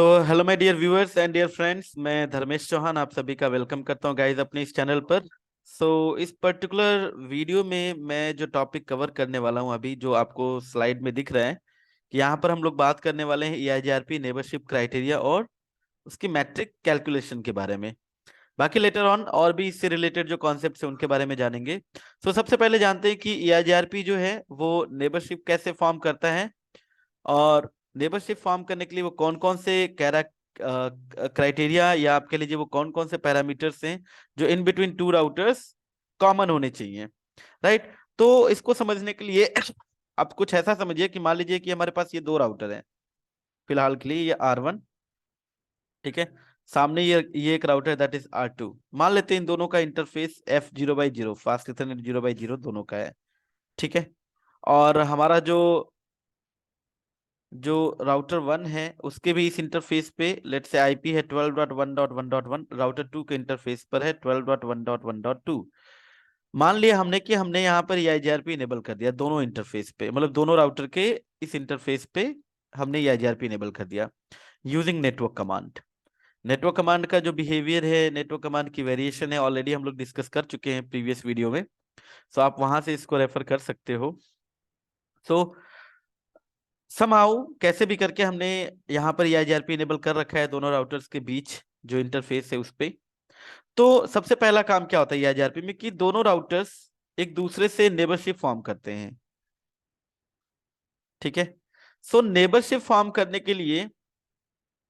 तो hello my dear viewers and dear friends, मैं धर्मेश चौहान आप सभी का वेलकम करता हूं गाइस अपने इस चैनल पर। इस पर्टिकुलर वीडियो में मैं जो टॉपिक कवर करने वाला हूं, अभी जो आपको स्लाइड में दिख रहा है कि यहाँ पर हम लोग बात करने वाले हैं EIGRP नेबरशिप क्राइटेरिया और उसकी मैट्रिक कैलकुलेशन के बारे में। बाकी लेटर ऑन और भी इससे रिलेटेड जो कॉन्सेप्ट्स हैं उनके बारे में जानेंगे। सबसे पहले जानते हैं कि EIGRP जो है वो नेबरशिप कैसे फॉर्म करता है, और नेबरशिप फॉर्म करने के लिए वो कौन कौन से क्राइटेरिया या आपके लिए वो कौन कौन से पैरामीटर्स हैं जो in between two routers common होने चाहिए। राइट। तो इसको समझने के लिए आप कुछ ऐसा समझिए कि मान लीजिए कि हमारे पास ये दो राउटर हैं फिलहाल के लिए, ये R1, ठीक है। सामने ये एक राउटर दैट इज R2। मान लेते हैं इन दोनों का इंटरफेस F0/0 फास्ट इथरनेट 0/0 दोनों का है, ठीक है। और हमारा जो जो राउटर 1 है उसके भी इस इंटरफेस पे लेट से आईपी है 12.1.1.1, राउटर 2 के इंटरफेस पर है 12.1.1.2। मान लिया हमने कि हमने यहाँ पर EIGRP इनेबल कर दिया दोनों इंटरफेस पे, मतलब दोनों राउटर के इस इंटरफेस पे हमने EIGRP इनेबल कर दिया using network command. Network command का जो बिहेवियर है, नेटवर्क कमांड की वेरिएशन है, ऑलरेडी हम लोग डिस्कस कर चुके हैं प्रीवियस वीडियो में। आप वहां से इसको रेफर कर सकते हो। सो समहाउ कैसे भी करके हमने यहाँ पर EIGRP इनेबल कर रखा है दोनों राउटर्स के बीच जो इंटरफेस है उस पे। तो सबसे पहला काम क्या होता है EIGRP में कि दोनों राउटर्स एक दूसरे से नेबरशिप फॉर्म करते हैं, ठीक है। नेबरशिप फॉर्म करने के लिए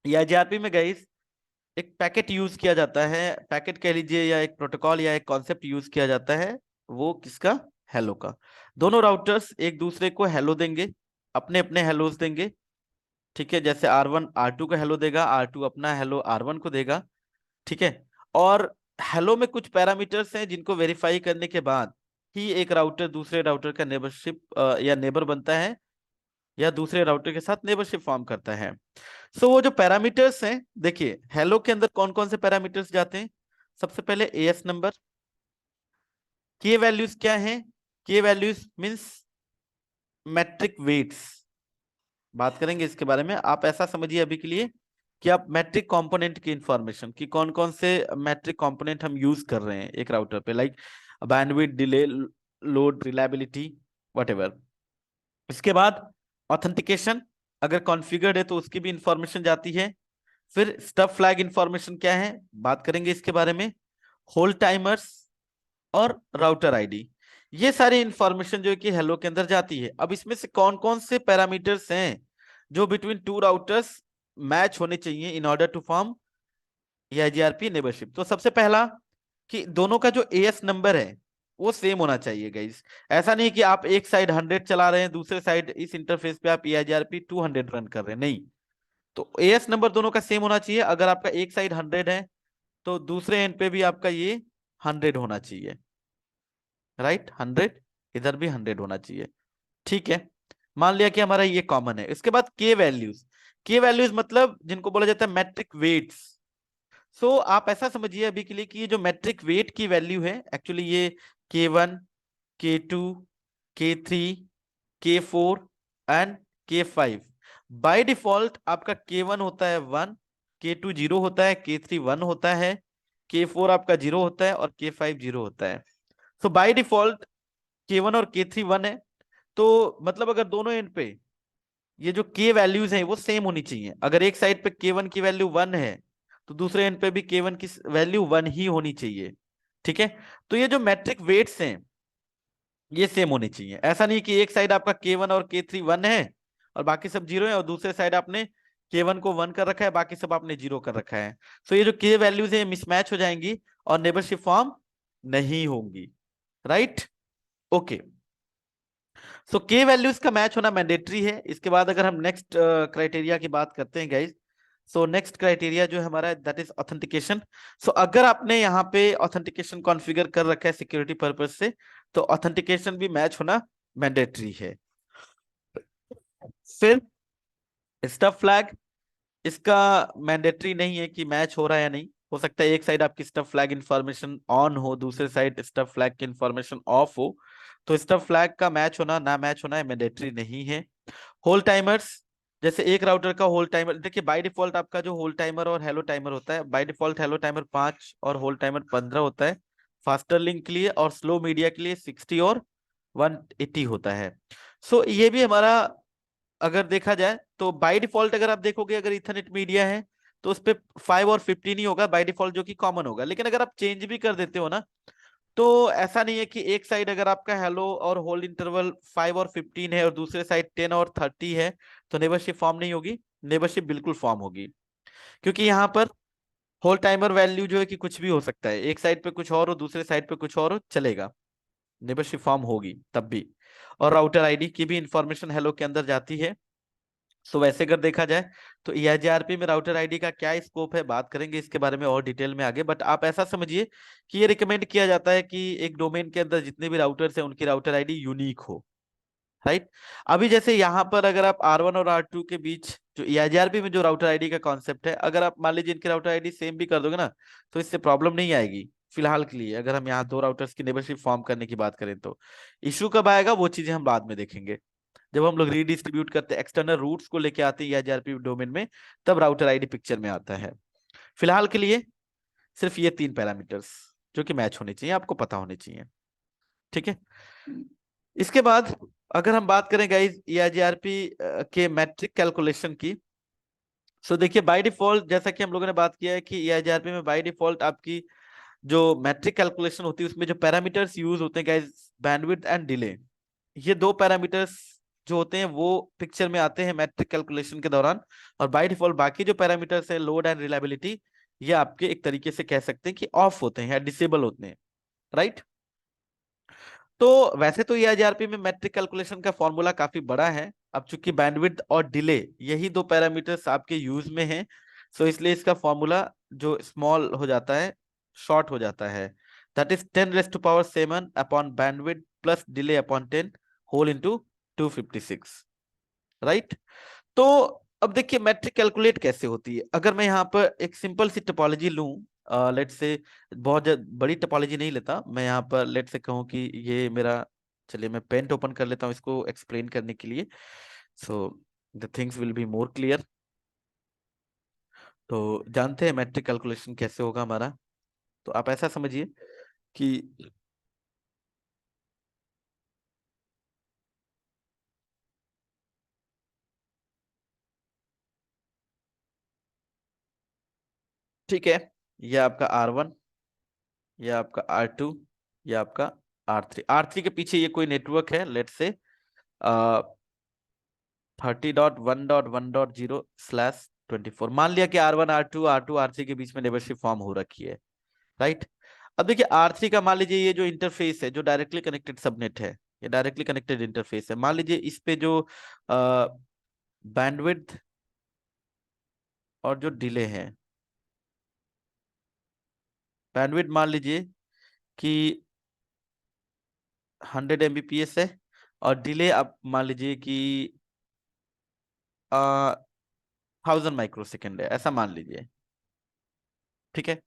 EIGRP में गाइस एक पैकेट यूज किया जाता है, पैकेट कह लीजिए या एक प्रोटोकॉल या एक कॉन्सेप्ट यूज किया जाता है। वो किसका? हेलो का। दोनों राउटर्स एक दूसरे को हेलो देंगे, अपने अपने हेलोस देंगे, ठीक है। जैसे R1 R2 को हेलो देगा, R2 अपना हेलो R1 को देगा, ठीक है। और हेलो में कुछ पैरामीटर्स हैं जिनको वेरीफाई करने के बाद ही एक राउटर दूसरे राउटर का नेबरशिप या नेबर बनता है या दूसरे राउटर के साथ नेबरशिप फॉर्म करता है। वो जो पैरामीटर्स हैं, देखिए हेलो के अंदर कौन कौन से पैरामीटर्स जाते हैं। सबसे पहले AS नंबर। के वैल्यूज क्या है? के वैल्यूज मींस मैट्रिक वेट्स। बात करेंगे इसके बारे में। आप ऐसा समझिए अभी के लिए कि आप मैट्रिक कंपोनेंट की इंफॉर्मेशन कि कौन कौन से मैट्रिक कंपोनेंट हम यूज कर रहे हैं एक राउटर पे, like bandwidth, delay, load, reliability, whatever. इसके बाद ऑथेंटिकेशन, अगर कॉन्फ़िगर्ड है तो उसकी भी इंफॉर्मेशन जाती है। फिर स्टब फ्लैग इंफॉर्मेशन क्या है, बात करेंगे इसके बारे में। होल्ड टाइमर्स और राउटर आईडी, ये सारी इंफॉर्मेशन जो है कि हेलो के अंदर जाती है। अब इसमें से कौन कौन से पैरामीटर्स हैं जो बिटवीन टू राउटर्स मैच होने चाहिए in order to form EIGRP neighbourship. तो सबसे पहला कि दोनों का जो AS नंबर है वो सेम होना चाहिए गाइस। ऐसा नहीं कि आप एक साइड 100 चला रहे हैं, दूसरे साइड इस इंटरफेस पे आप EIGRP 200 रन कर रहे हैं, नहीं। तो AS नंबर दोनों का सेम होना चाहिए। अगर आपका एक साइड 100 है तो दूसरे एंड पे भी आपका ये 100 होना चाहिए, राइट। 100 इधर भी 100 होना चाहिए, ठीक है। मान लिया कि हमारा ये कॉमन है। इसके बाद के वैल्यूज। के वैल्यूज मतलब जिनको बोला जाता है मैट्रिक वेट्स। आप ऐसा समझिए अभी के लिए कि ये जो मैट्रिक वेट की वैल्यू है एक्चुअली ये K1, K2, K3, K4 and K5। By default आपका K1 होता है 1, K2 0 होता है, K3 1 होता है, K4 आपका 0 होता है और K5 0 होता है। बाय डिफॉल्ट K1 और K3 1 है। तो मतलब अगर दोनों एंड पे ये जो के वैल्यूज हैं वो सेम होनी चाहिए। अगर एक साइड पे K1 की वैल्यू 1 है तो दूसरे एंड पे भी K1 की वैल्यू 1 ही होनी चाहिए, ठीक है। तो ये जो मैट्रिक वेट्स हैं ये सेम होने चाहिए। ऐसा नहीं कि एक साइड आपका K1 और K3 1 है और बाकी सब 0 है, और दूसरे साइड आपने K1 को 1 कर रखा है, बाकी सब आपने 0 कर रखा है। ये जो के वैल्यूज है मिसमैच हो जाएंगी और नेबरशिप फॉर्म नहीं होंगी, राइट। ओके। के वैल्यूज का मैच होना मैंडेटरी है। इसके बाद अगर हम नेक्स्ट क्राइटेरिया की बात करते हैं गाइज, नेक्स्ट क्राइटेरिया जो है हमारा दैट इज ऑथेंटिकेशन। अगर आपने यहाँ पे ऑथेंटिकेशन कॉन्फ़िगर कर रखा है सिक्योरिटी पर्पज से तो ऑथेंटिकेशन भी मैच होना मैंडेटरी है। फिर स्टब फ्लैग, इसका मैंडेटरी नहीं है कि मैच हो रहा है या नहीं। हो सकता है एक साइड आपकी स्टब फ्लैग इंफॉर्मेशन ऑन हो, दूसरे साइड स्टब फ्लैग की इंफॉर्मेशन ऑफ हो, तो स्टब फ्लैग का मैच होना ना मैच होना है मैंडेटरी नहीं है। होल्ड टाइमर्स, जैसे एक राउटर का होल्ड टाइमर, देखिए बाय डिफॉल्ट आपका जो होल्ड टाइमर और हेलो टाइमर होता है, बाय डिफॉल्ट हेलो टाइमर 5 और होल्ड टाइमर 15 होता है। फास्टर लिंक के लिए और स्लो मीडिया के लिए 60 और 180 होता है। सो ये भी हमारा, अगर देखा जाए तो बाय डिफॉल्ट अगर आप देखोगे, अगर इथरनेट मीडिया है तो उस पे 5 और 15 ही होगा बाय डिफॉल्ट, जो कि कॉमन होगा। लेकिन अगर आप चेंज भी कर देते हो ना, तो ऐसा नहीं है कि एक साइड अगर आपका हेलो और होल्ड इंटरवल 5 और 15 है और दूसरे साइड 10 और 30 है, तो नेबरशिप फॉर्म नहीं होगी। नेबरशिप बिल्कुल फॉर्म होगी, क्योंकि यहाँ पर होल्ड टाइमर वैल्यू जो है कि कुछ भी हो सकता है, एक साइड पे कुछ और हो, दूसरे साइड पे कुछ और हो, चलेगा, नेबरशिप फॉर्म होगी तब भी। और राउटर आईडी की भी इंफॉर्मेशन हेलो के अंदर जाती है। सो वैसे अगर देखा जाए तो EIGRP में राउटर आईडी का क्या स्कोप है, बात करेंगे इसके बारे में और डिटेल में आगे। बट आप ऐसा समझिए कि ये रिकमेंड किया जाता है कि एक डोमेन के अंदर जितने भी राउटर्स हैं उनकी राउटर आईडी यूनिक हो, राइट। अभी जैसे यहाँ पर अगर आप R1 और R2 के बीच जो EIGRP में जो राउटर आईडी का कॉन्सेप्ट है, अगर आप मान लीजिए इनकी राउटर आईडी सेम भी कर दोगे ना, तो इससे प्रॉब्लम नहीं आएगी फिलहाल के लिए। अगर हम यहाँ दो राउटर्स की नेबरशिप फॉर्म करने की बात करें तो इशू कब आएगा वो चीजें हम बाद में देखेंगे, जब हम लोग रीडिस्ट्रीब्यूट करते हैं एक्सटर्नल रूट्स को लेके आते हैं EIGRP डोमेन में, तब राउटर आईडी पिक्चर में आता है। फिलहाल के लिए सिर्फ ये 3 पैरामीटर्स जो कि मैच होने चाहिए, आपको पता होने चाहिए, ठीक है। इसके बाद अगर हम बात करें गाइस EIGRP के मैट्रिक कैलकुलेशन की, सो देखिए बाय डिफॉल्ट जैसा कि हम लोगों ने बात किया है कि EIGRP में बाय डिफॉल्ट आपकी जो मैट्रिक कैलकुलेशन होती है उसमें जो पैरामीटर्स यूज होते हैं गाइस, बैंडविड्थ एंड डिले, ये दो पैरामीटर्स जो होते हैं वो पिक्चर में आते हैं मैट्रिक कैलकुलेशन के दौरान। और बाय डिफॉल्ट बाकी जो पैरामीटर्स है, लोड एंड रिलायबिलिटी, ये आपके एक तरीके से कह सकते हैं कि ऑफ होते हैं या डिसेबल होते हैं, राइट। तो वैसे तो EIGRP में मैट्रिक कैलकुलेशन का फॉर्मूला काफी बड़ा है। अब चूंकि बैंडविड्थ और डिले यही दो पैरामीटर्स आपके यूज में हैं, सो इसलिए इसका फॉर्मूला जो स्मॉल हो जाता है, शॉर्ट हो जाता है, that is 10⁻7 upon bandwidth plus delay upon 10 whole into 256, right. तो अब देखिए मैट्रिक कैलकुलेट कैसे होती है। अगर मैं यहाँ पर एक सिंपल सी टोपोलॉजी लूं, लेट से बहुत बड़ी टोपोलॉजी नहीं लेता मैं यहाँ पर, लेट से कहूँ कि ये मेरा, चलिए मैं पेंट ओपन कर लेता हूँ इसको एक्सप्लेन करने के लिए, so the things will be more clear. तो जानते हैं मैट्रिक कैलकुलेशन कैसे होगा हमारा, तो आप ऐसा समझिए कि ठीक है, ये आपका R1, ये आपका R2, ये आपका R3। R3 के पीछे ये कोई नेटवर्क है, लेट से 30.1.1.0/24, मान लिया कि R1 R2 के बीच में नेबरशिप फॉर्म हो रखी है, राइट। अब देखिए R3 का मान लीजिए ये जो इंटरफेस है, जो डायरेक्टली कनेक्टेड सबनेट है, ये डायरेक्टली कनेक्टेड इंटरफेस है, मान लीजिए इस पे जो बैंडविड्थ और जो डिले है, बैंडविड्थ मान लीजिए कि 100 Mbps है, और डिले आप मान लीजिए कि 1000 माइक्रोसेकंड है, ऐसा मान लीजिए, ठीक है।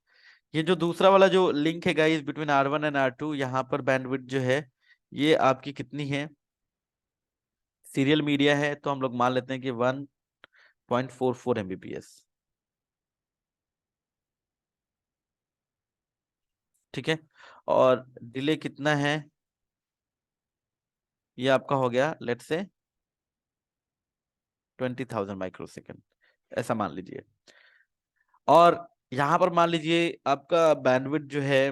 ये जो दूसरा वाला जो लिंक है guys between R1 and R2, यहाँ पर बैंडविड्थ जो है ये आपकी कितनी है, सीरियल मीडिया है तो हम लोग मान लेते हैं कि 1.44 Mbps, ठीक है। और डिले कितना है, ये आपका हो गया लेट से 20,000 माइक्रोसेकंड, ऐसा मान लीजिए। और यहाँ पर मान लीजिए आपका बैंडविड्थ जो है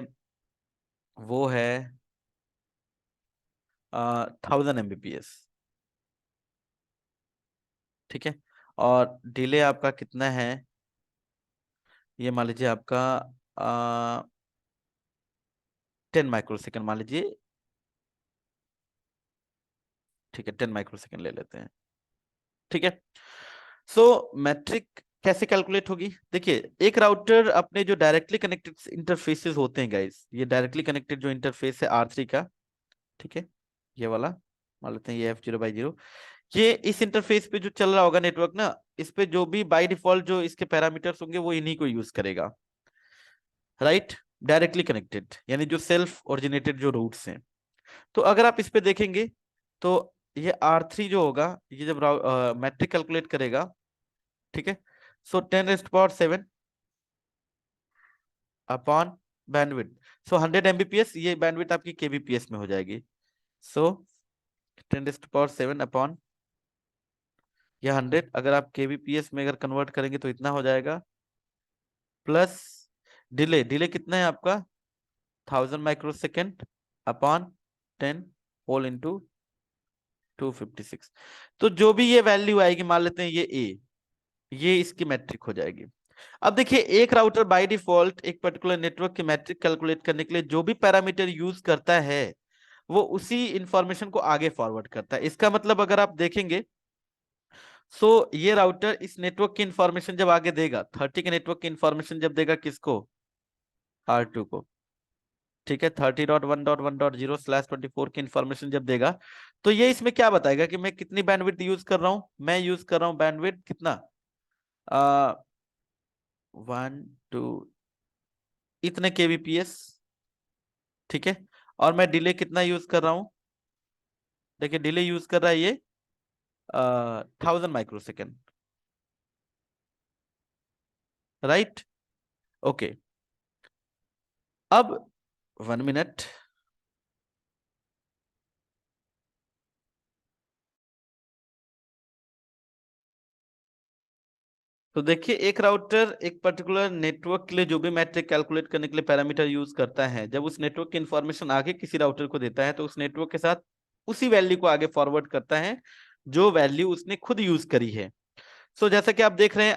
वो है 1000 Mbps, ठीक है। और डिले आपका कितना है, ये मान लीजिए आपका 10 माइक्रोसेकंड मान लीजिए, ठीक है 10 माइक्रोसेकंड ले लेते हैं, ठीक है। सो मैट्रिक कैसे कैलकुलेट होगी, देखिए एक राउटर अपने जो डायरेक्टली कनेक्टेड इंटरफेसेस होते हैं गाइस, ये डायरेक्टली कनेक्टेड जो इंटरफेस है R3 का, ठीक है, ये वाला मान लेते हैं ये F0/0, ये इस इंटरफेस पे जो चल रहा होगा नेटवर्क ना, इस पे जो भी बाय डिफॉल्ट जो इसके पैरामीटर्स होंगे वो इन्हीं को यूज करेगा, राइट। डायरेक्टली कनेक्टेड यानी जो सेल्फ ओरिजिनेटेड जो रूट्स हैं। तो अगर आप इस पे देखेंगे तो ये R3 जो होगा, ये जब मैट्रिक कैलकुलेट करेगा, ठीक है, सो 10⁻7 अपॉन बैंडविड्थ, सो 100 Mbps, ये बैंडविड्थ आपकी kbps में हो जाएगी। सो 10⁻7 अपॉन ये 100, अगर आप kbps में अगर कन्वर्ट करेंगे तो इतना हो जाएगा, प्लस डिले, डिले कितना है आपका 1000 माइक्रोसेकेंड अपॉन 10 होल इंटू 256। तो जो भी ये वैल्यू आएगी, मान लेते हैं ये ए, ये इसकी मैट्रिक हो जाएगी। अब देखिए, एक राउटर बाय डिफॉल्ट एक पर्टिकुलर नेटवर्क की मैट्रिक कैलकुलेट करने के लिए जो भी पैरामीटर यूज करता है वो उसी इंफॉर्मेशन को आगे फॉरवर्ड करता है। इसका मतलब अगर आप देखेंगे, सो ये राउटर इस नेटवर्क की इंफॉर्मेशन जब आगे देगा, 30 के नेटवर्क की इंफॉर्मेशन जब देगा किसको, R2 को, ठीक है, 30.1.1.0/24 की इंफॉर्मेशन जब देगा, तो ये इसमें क्या बताएगा कि मैं कितनी बैंडविड्थ यूज कर रहा हूं, मैं यूज कर रहा हूं बैंडविड्थ कितना, 1 2 इतने kbps, ठीक है, और मैं डिले कितना यूज कर रहा हूं, देखिए डिले यूज कर रहा है ये 1000 माइक्रोसेकेंड, राइट, ओके। अब 1 मिनट, तो देखिए एक राउटर एक पर्टिकुलर नेटवर्क के लिए जो भी मैट्रिक कैलकुलेट करने के लिए पैरामीटर यूज करता है, जब उस नेटवर्क की इंफॉर्मेशन आगे किसी राउटर को देता है तो उस नेटवर्क के साथ उसी वैल्यू को आगे फॉरवर्ड करता है जो वैल्यू उसने खुद यूज करी है। सो जैसा कि आप देख रहे हैं,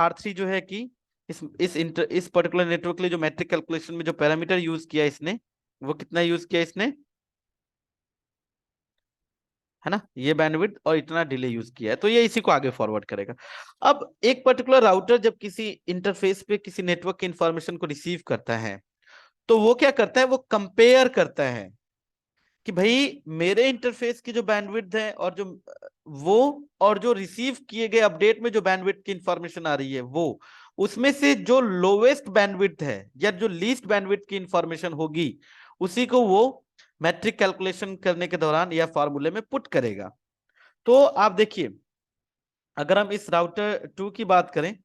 R3 जो है कि इस पर्टिकुलर नेटवर्क के लिए जो मैट्रिक कैलकुलेशन में जो पैरामीटर यूज किया इसने, वो कितना यूज किया इसने, है ना, ये बैंडविड्थ और इतना डिले यूज किया है, तो ये इसी को आगे फॉरवर्ड करेगा। अब एक पर्टिकुलर राउटर जब किसी इंटरफेस पे किसी नेटवर्क की इंफॉर्मेशन को रिसीव करता है, तो वो क्या करता है, वो कंपेयर करता है कि भाई मेरे इंटरफेस की जो बैंडविड्थ है और जो वो और जो रिसीव किए गए अपडेट में जो बैंडविड्थ की इंफॉर्मेशन आ रही है, वो उसमें से जो लोवेस्ट बैंडविड्थ है या जो लीस्ट बैंडविड्थ की इंफॉर्मेशन होगी, उसी को वो मैट्रिक कैलकुलेशन करने के दौरान या फॉर्मूले में पुट करेगा। तो आप देखिए, अगर हम इस राउटर 2 की बात करें,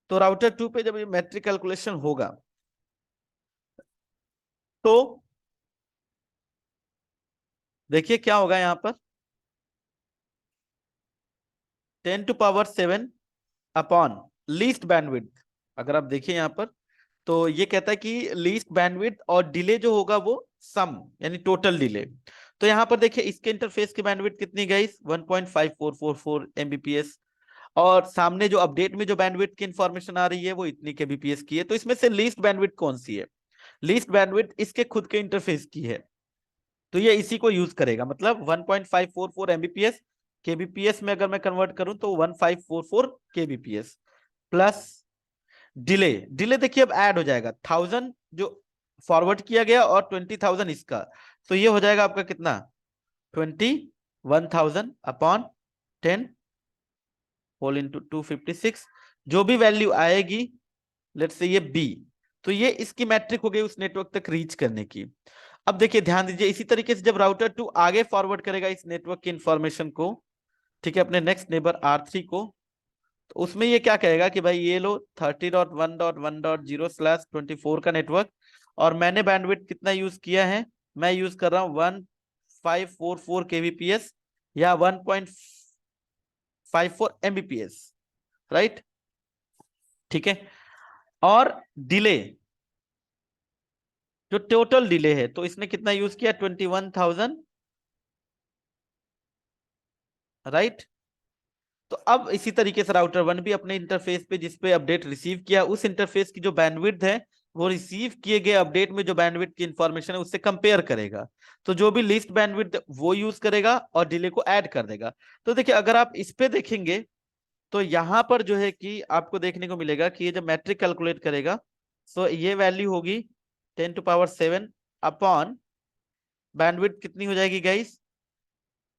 तो राउटर 2 पे जब ये मैट्रिक कैलकुलेशन होगा, तो देखिए क्या होगा यहां पर, 10⁻7 अपॉन लीस्ट बैंडविड्थ। अगर आप देखिए यहां पर, तो ये कहता है कि लीस्ट बैंडविड्थ और डिले जो होगा वो सम, यानी टोटल डिले। तो यहां पर देखिए इसके इंटरफेस की बैंडविड्थ कितनी गई, 1.5444 Mbps, और सामने जो अपडेट में जो बैंडविड्थ की इंफॉर्मेशन आ रही है वो इतनी kbps की है। तो इसमें से लीस्ट बैंडविड्थ कौन सी है, लीस्ट बैंडविड्थ इसके खुद के इंटरफेस की है, तो ये इसी को यूज करेगा। मतलब 1.544 Mbps, kbps में अगर मैं कन्वर्ट करूं तो 1544 kbps, प्लस डिले, डिले देखिए अब ऐड हो जाएगा, 1000 जो फॉरवर्ड किया गया और 20,000 इसका, तो ये हो जाएगा आपका कितना, 21,000 अपॉन 10 होल इंटू 256। जो भी वैल्यू आएगी, लेट्स से ये बी, तो ये इसकी मैट्रिक हो गई उस नेटवर्क तक रीच करने की। अब देखिए ध्यान दीजिए, इसी तरीके से जब राउटर 2 आगे फॉरवर्ड करेगा इस नेटवर्क की इंफॉर्मेशन को, ठीक है, अपने नेक्स्ट नेबर R3 को, तो उसमें ये क्या कहेगा कि भाई ये लो 30.1.1.0/24 का नेटवर्क, और मैंने बैंडविड्थ कितना यूज किया है, मैं यूज कर रहा हूं 1544 kbps या 1.54 Mbps, राइट, ठीक है। और डिले, जो टोटल डिले है, तो इसने कितना यूज किया, 21,000, राइट। तो अब इसी तरीके से राउटर 1 भी अपने इंटरफेस पे जिस पे अपडेट रिसीव किया, उस इंटरफेस की जो बैंडविड्थ है वो रिसीव किए गए अपडेट में जो बैंडविड्थ की इंफॉर्मेशन है उससे कंपेयर करेगा। तो जो भी लीस्ट बैंडविड्थ वो यूज करेगा और डिले को ऐड कर देगा। तो देखिए अगर आप इस पे देखेंगे, तो यहां पर जो है कि आपको देखने को मिलेगा कि ये जब मैट्रिक कैलकुलेट करेगा, तो ये वैल्यू होगी 10⁻7 अपॉन बैंडविड्थ कितनी हो जाएगी गाइस,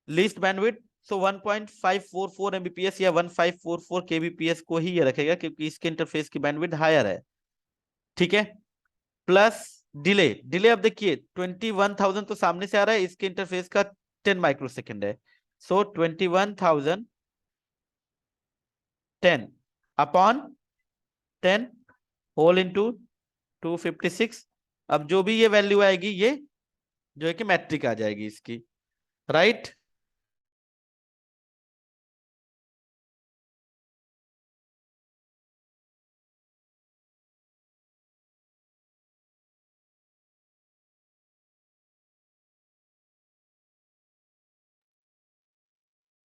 लीस्ट बैंडविड्थ, सो 1.544 Mbps या 1544 kbps को ही ये रखेगा क्योंकि इसके इंटरफेस की बैंडविड्थ हायर है, ठीक है, प्लस डिले, डिले अब देखिए 21,000 तो सामने से आ रहा है, इसके इंटरफेस का 10 माइक्रोसेकंड है, सो 21,010 अपॉन 10 होल इंटू 256। अब जो भी ये वैल्यू आएगी ये जो है कि मैट्रिक आ जाएगी इसकी, राइट।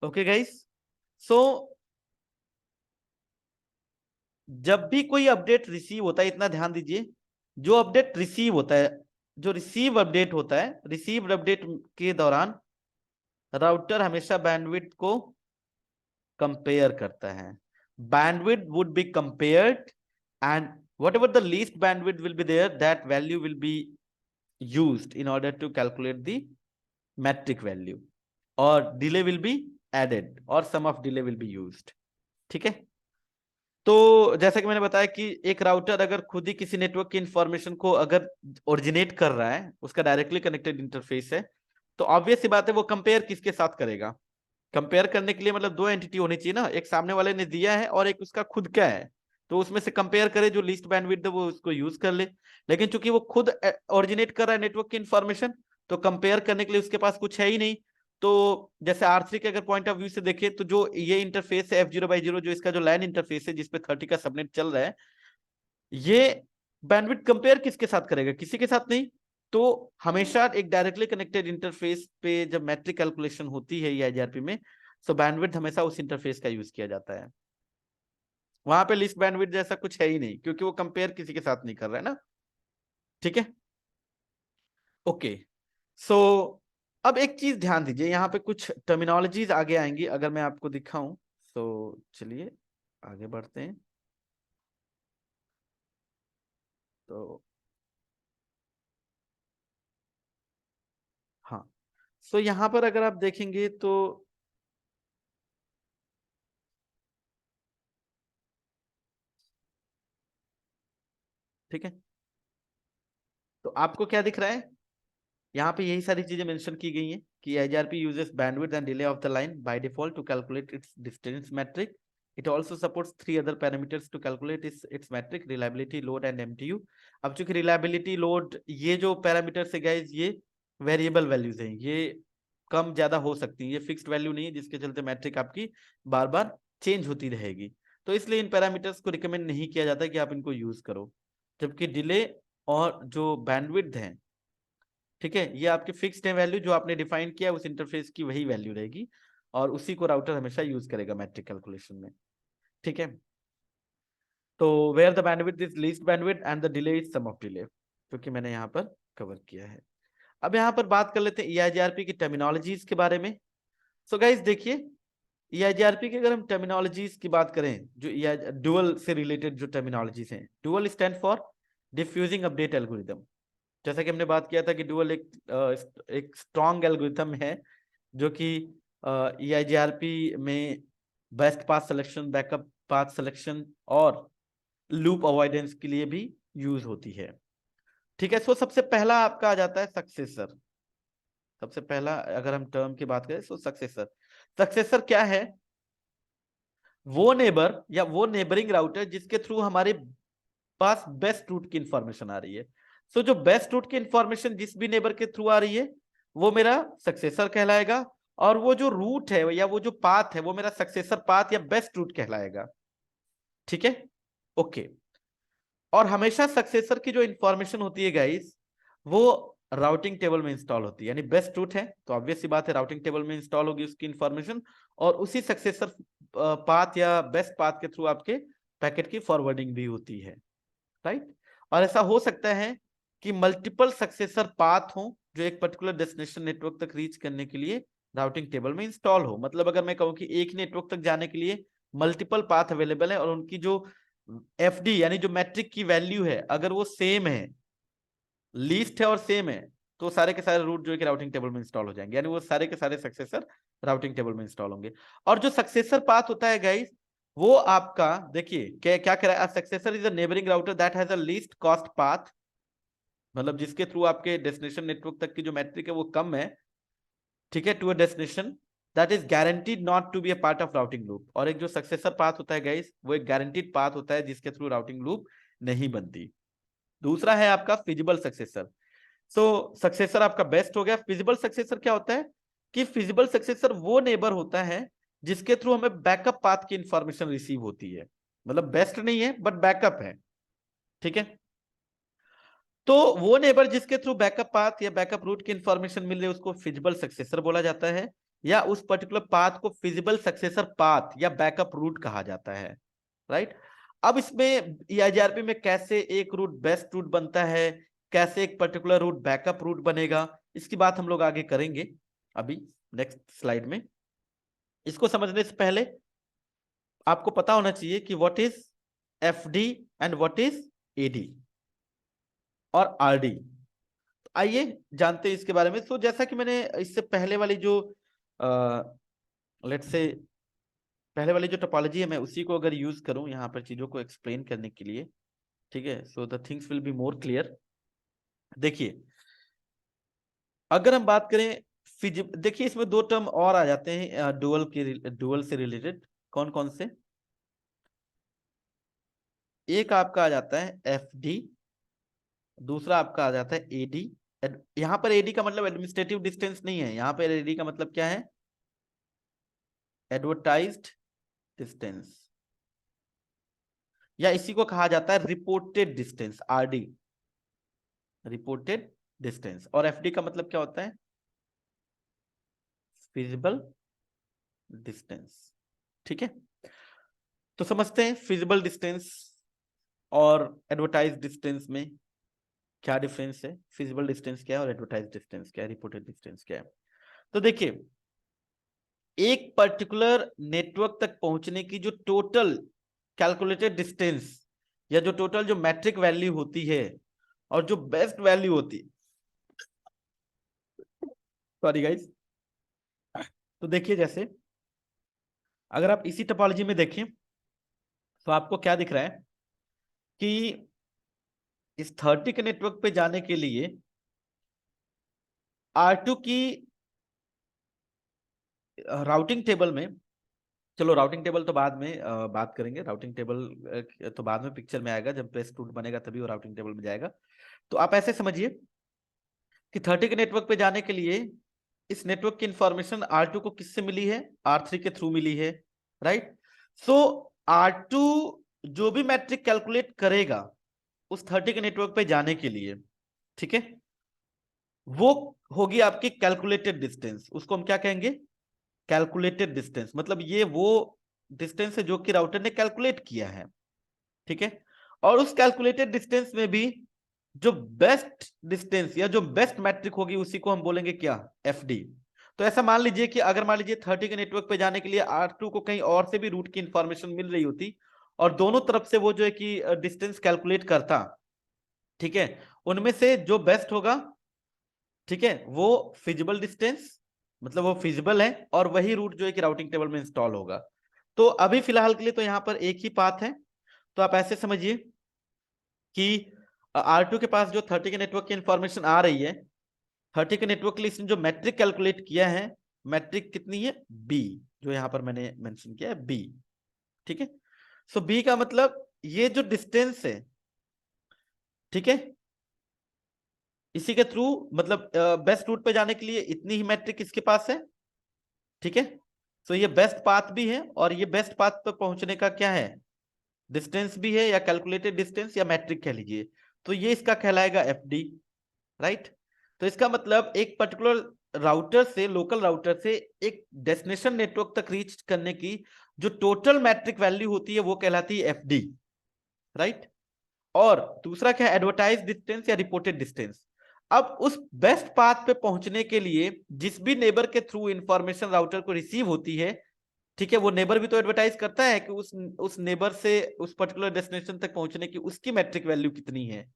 ओके गाइस, सो जब भी कोई अपडेट रिसीव होता है, इतना ध्यान दीजिए, जो अपडेट रिसीव होता है, जो रिसीव अपडेट होता है, रिसीव अपडेट के दौरान राउटर हमेशा बैंडविड्थ को कंपेयर करता है। Bandwidth would be compared and whatever the least bandwidth will be there, that value will be used in order to calculate the metric value, or delay will be added, or sum of delay will be used। ठीक है। तो जैसा कि मैंने बताया कि एक router अगर खुद ही किसी नेटवर्क की इंफॉर्मेशन को अगर ओरिजिनेट कर रहा है, उसका डायरेक्टली कनेक्टेड इंटरफेस है, तो ऑब्वियस सी बात है वो कंपेयर किसके साथ करेगा। कंपेयर करने के लिए मतलब दो एंटिटी होनी चाहिए ना, एक सामने वाले ने दिया है और एक उसका खुद का है, तो उसमें से कंपेयर करे, जो लीस्ट बैंडविड्थ है वो उसको यूज कर ले। लेकिन चूंकि वो खुद ओरिजिनेट कर रहा है नेटवर्क की इंफॉर्मेशन, तो कंपेयर करने के लिए उसके पास कुछ है ही नहीं। तो जैसे R3 के अगर पॉइंट ऑफ व्यू से देखें, तो जो ये इंटरफेस है F0/0, जो इसका जो लैन इंटरफेस है जिसपे 30 का सबनेट चल रहा है, ये बैंडविड्थ कंपेयर किसके साथ करेगा? किसी के साथ नहीं। तो हमेशा एक डायरेक्टली कनेक्टेड इंटरफेस पे जब मैट्रिक कैलकुलेशन होती है ये IGRP में, तो बैंडविड्थ हमेशा उस इंटरफेस का यूज किया जाता है। वहां पे लिस्ट बैंडविड्थ जैसा कुछ है ही नहीं, क्योंकि वो कंपेयर किसी के साथ नहीं कर रहा है ना। ठीक है, ओके। सो अब एक चीज ध्यान दीजिए, यहाँ पे कुछ टर्मिनोलॉजीज आगे आएंगी अगर मैं आपको दिखाऊं। तो चलिए आगे बढ़ते हैं। तो हाँ, सो यहाँ पर अगर आप देखेंगे तो ठीक है, तो आपको क्या दिख रहा है? यहाँ पे यही सारी चीजें मेंशन की गई हैं कि IGRP uses bandwidth and delay of the line by default to calculate its distance metric. It also supports three other parameters to calculate its metric: reliability, load and MTU। अब चूंकि reliability, load, ये जो parameters है guys, ये variable values हैं, ये कम ज्यादा हो सकती है, ये फिक्स्ड वैल्यू नहीं है, जिसके चलते मैट्रिक आपकी बार बार चेंज होती रहेगी। तो इसलिए इन पैरामीटर्स को रिकमेंड नहीं किया जाता कि आप इनको यूज करो। जबकि डिले और जो बैंडविड्थ है, ठीक है, ये आपकी फिक्स्ड है वैल्यू, जो आपने डिफाइन किया उस इंटरफेस की वही वैल्यू रहेगी, और उसी को राउटर हमेशा यूज करेगा मैट्रिक कैलकुलेशन में। ठीक है, तो where the bandwidth is least bandwidth and the delay is sum of delay, क्योंकि मैंने यहाँ पर कवर किया है। अब यहाँ पर बात कर लेते हैं EIGRP की टर्मिनोलॉजीज के बारे में। सो गाइस देखिए, EIGRP की अगर हम टर्मिनोलॉजीज की बात करें, जो डुअल से रिलेटेड जो टर्मिनोलॉजीज हैं, DUAL stand for diffusing update algorithm. जैसा कि हमने बात किया था कि डुअल एक स्ट्रॉन्ग एल्गोरिथम है, जो कि EIGRP में best path selection, backup path selection और लूप अवॉइडेंस के लिए भी यूज होती है। ठीक है, सो सबसे पहला आपका आ जाता है सक्सेसर। सबसे पहला अगर हम टर्म की बात करें, सो सक्सेसर। सक्सेसर क्या है? वो नेबर या वो नेबरिंग राउटर जिसके थ्रू हमारे पास बेस्ट रूट की इंफॉर्मेशन आ रही है। सो जो बेस्ट रूट की इंफॉर्मेशन जिस भी नेबर के थ्रू आ रही है, वो मेरा सक्सेसर कहलाएगा, और वो जो रूट है या वो जो पाथ है, वो मेरा सक्सेसर पाथ या बेस्ट रूट कहलाएगा। ठीक है, ओके। और हमेशा सक्सेसर की जो इंफॉर्मेशन होती है गाइस, वो राउटिंग टेबल में इंस्टॉल होती है। यानी बेस्ट रूट है तो ऑब्वियस सी बात है राउटिंग टेबल में इंस्टॉल होगी उसकी इंफॉर्मेशन, और उसी सक्सेसर पाथ या बेस्ट पाथ के थ्रू आपके पैकेट की फॉरवर्डिंग भी होती है, राइट। और ऐसा हो सकता है कि मल्टीपल सक्सेसर पाथ हो जो एक पर्टिकुलर डेस्टिनेशन नेटवर्क तक रीच करने के लिए राउटिंग टेबल में इंस्टॉल हो। मतलब अगर मैं कहूं कि एक नेटवर्क तक जाने के लिए मल्टीपल पाथ अवेलेबल है, और उनकी जो FD यानी जो मैट्रिक की वैल्यू है अगर वो सेम है, लीस्ट है और सेम है, तो सारे के सारे रूट जो है कि राउटिंग टेबल में इंस्टॉल हो जाएंगे, यानी वो सारे के सारे सक्सेसर राउटिंग टेबल में इंस्टॉल होंगे। और जो सक्सेसर पाथ होता है गाइस, वो आपका देखिए क्या क्या कह रहा है, successor is a neighbouring router that has a least cost path, मतलब जिसके थ्रू आपके डेस्टिनेशन नेटवर्क तक की जो मैट्रिक है वो कम है, ठीक है, to a destination, that is guaranteed not to be a part of routing loop. और एक जो सक्सेसर पाथ होता है गाइस, वो एक गारंटीड पाथ होता है जिसके थ्रू राउटिंग लूप नहीं बनती। दूसरा है आपका फिजिबल सक्सेसर। सो सक्सेसर आपका बेस्ट हो गया। फिजिबल सक्सेसर क्या होता है कि फिजिबल सक्सेसर वो नेबर होता है जिसके थ्रू हमें बैकअप पाथ की इंफॉर्मेशन रिसीव होती है। मतलब बेस्ट नहीं है बट बैकअप है, ठीक है। तो वो नेबर जिसके थ्रू बैकअप पाथ या बैकअप रूट की इंफॉर्मेशन मिल रही है उसको फिजिबल सक्सेसर बोला जाता है, या उस पर्टिकुलर पाथ को फिजिबल सक्सेसर पाथ या बैकअप रूट कहा जाता है, राइट। अब इसमें ईआईजीआरपी में कैसे एक रूट बेस्ट रूट बनता है, कैसे एक पर्टिकुलर रूट बैकअप रूट बनेगा, इसकी बात हम लोग आगे करेंगे अभी नेक्स्ट स्लाइड में। इसको समझने से पहले आपको पता होना चाहिए कि what is FD and what is AD और आरडी। आइए जानते हैं इसके बारे में। तो जैसा कि मैंने इससे पहले वाली जो लेट्स से पहले वाली जो टोपोलॉजी है मैं उसी को अगर यूज करूं यहाँ पर चीजों को एक्सप्लेन करने के लिए, ठीक है, so the things will be more clear. देखिए अगर हम बात करें देखिए इसमें दो टर्म और आ जाते हैं डुअल से रिलेटेड। कौन कौन से? एक आपका आ जाता है एफ डी, दूसरा आपका आ जाता है एडी। यहां पर एडी का मतलब एडमिनिस्ट्रेटिव डिस्टेंस नहीं है, यहां पर एडी का मतलब क्या है? एडवर्टाइज्ड डिस्टेंस, या इसी को कहा जाता है reported distance, RD, reported distance. और एफडी का मतलब क्या होता है? फिजिबल डिस्टेंस, ठीक है। तो समझते हैं फिजिबल डिस्टेंस और एडवर्टाइज डिस्टेंस में क्या डिफरेंस है, फिजिबल डिस्टेंस क्या है और एडवर्टाइज डिस्टेंस क्या है, रिपोर्टेड डिस्टेंस क्या है। तो देखिए एक पर्टिकुलर नेटवर्क तक पहुंचने की जो टोटल कैलकुलेटेड डिस्टेंस या जो टोटल जो मैट्रिक वैल्यू होती है और जो बेस्ट वैल्यू होती है, सॉरी गाइस, तो देखिए जैसे अगर आप इसी टोपोलॉजी में देखें तो आपको क्या दिख रहा है कि इस 30 के नेटवर्क पे जाने के लिए R2 की राउटिंग टेबल में, चलो राउटिंग टेबल तो बाद में बात करेंगे, राउटिंग टेबल तो बाद में पिक्चर में आएगा, जब बेस्ट रूट बनेगा तभी वो राउटिंग टेबल में जाएगा। तो आप ऐसे समझिए कि 30 के नेटवर्क पे जाने के लिए इस नेटवर्क की इंफॉर्मेशन R2 को किससे मिली है? R3 के थ्रू मिली है, राइट। सो R2 जो भी मैट्रिक कैलकुलेट करेगा उस 30 के नेटवर्क पे जाने के लिए, ठीक है, वो होगी आपकी कैलकुलेटेड डिस्टेंस। उसको हम क्या कहेंगे? Calculated distance. मतलब ये वो डिस्टेंस है जो कि राउटर ने कैलकुलेट किया है, ठीक है। और उस कैलकुलेटेड डिस्टेंस में भी जो बेस्ट डिस्टेंस या जो बेस्ट मैट्रिक होगी उसी को हम बोलेंगे क्या? एफडी। तो ऐसा मान लीजिए कि अगर मान लीजिए 30 के नेटवर्क पे जाने के लिए R2 को कहीं और से भी रूट की इंफॉर्मेशन मिल रही होती और दोनों तरफ से वो जो है कि डिस्टेंस कैलकुलेट करता, ठीक है, उनमें से जो बेस्ट होगा, ठीक है, वो फिजिबल डिस्टेंस, मतलब वो फिजिबल है और वही रूट जो है कि राउटिंग टेबल में इंस्टॉल होगा। तो अभी फिलहाल के लिए तो यहां पर एक ही पाथ है। तो आप ऐसे समझिए कि R2 के पास जो 30 के नेटवर्क की इंफॉर्मेशन आ रही है, 30 के नेटवर्क के लिए इसने जो मैट्रिक कैलकुलेट किया है, मैट्रिक कितनी है? बी, जो यहां पर मैंने मेंशन किया है बी, ठीक है। सो बी का मतलब ये जो डिस्टेंस है, ठीक है, इसी के थ्रू मतलब बेस्ट रूट पे जाने के लिए इतनी ही मैट्रिक इसके पास है, ठीक है। सो ये बेस्ट पाथ भी है और ये बेस्ट पाथ पर पहुंचने का क्या है? डिस्टेंस भी है, या कैलकुलेटेड डिस्टेंस या मैट्रिक कह लीजिए। तो ये इसका कहलाएगा एफडी, राइट। तो इसका मतलब एक पर्टिकुलर राउटर से, लोकल राउटर से एक डेस्टिनेशन नेटवर्क तक रीच करने की जो टोटल मैट्रिक वैल्यू होती है वो कहलाती है एफडी, राइट। और दूसरा क्या है? एडवर्टाइज डिस्टेंस या रिपोर्टेड डिस्टेंस। अब उस बेस्ट पाथ पे पहुंचने के लिए जिस भी नेबर के थ्रू इंफॉर्मेशन राउटर को रिसीव होती है, ठीक है, वो नेबर भी तो एडवर्टाइज करता है कि उस नेबर से उस पर्टिकुलर डेस्टिनेशन तक पहुंचने की उसकी मैट्रिक वैल्यू कितनी है,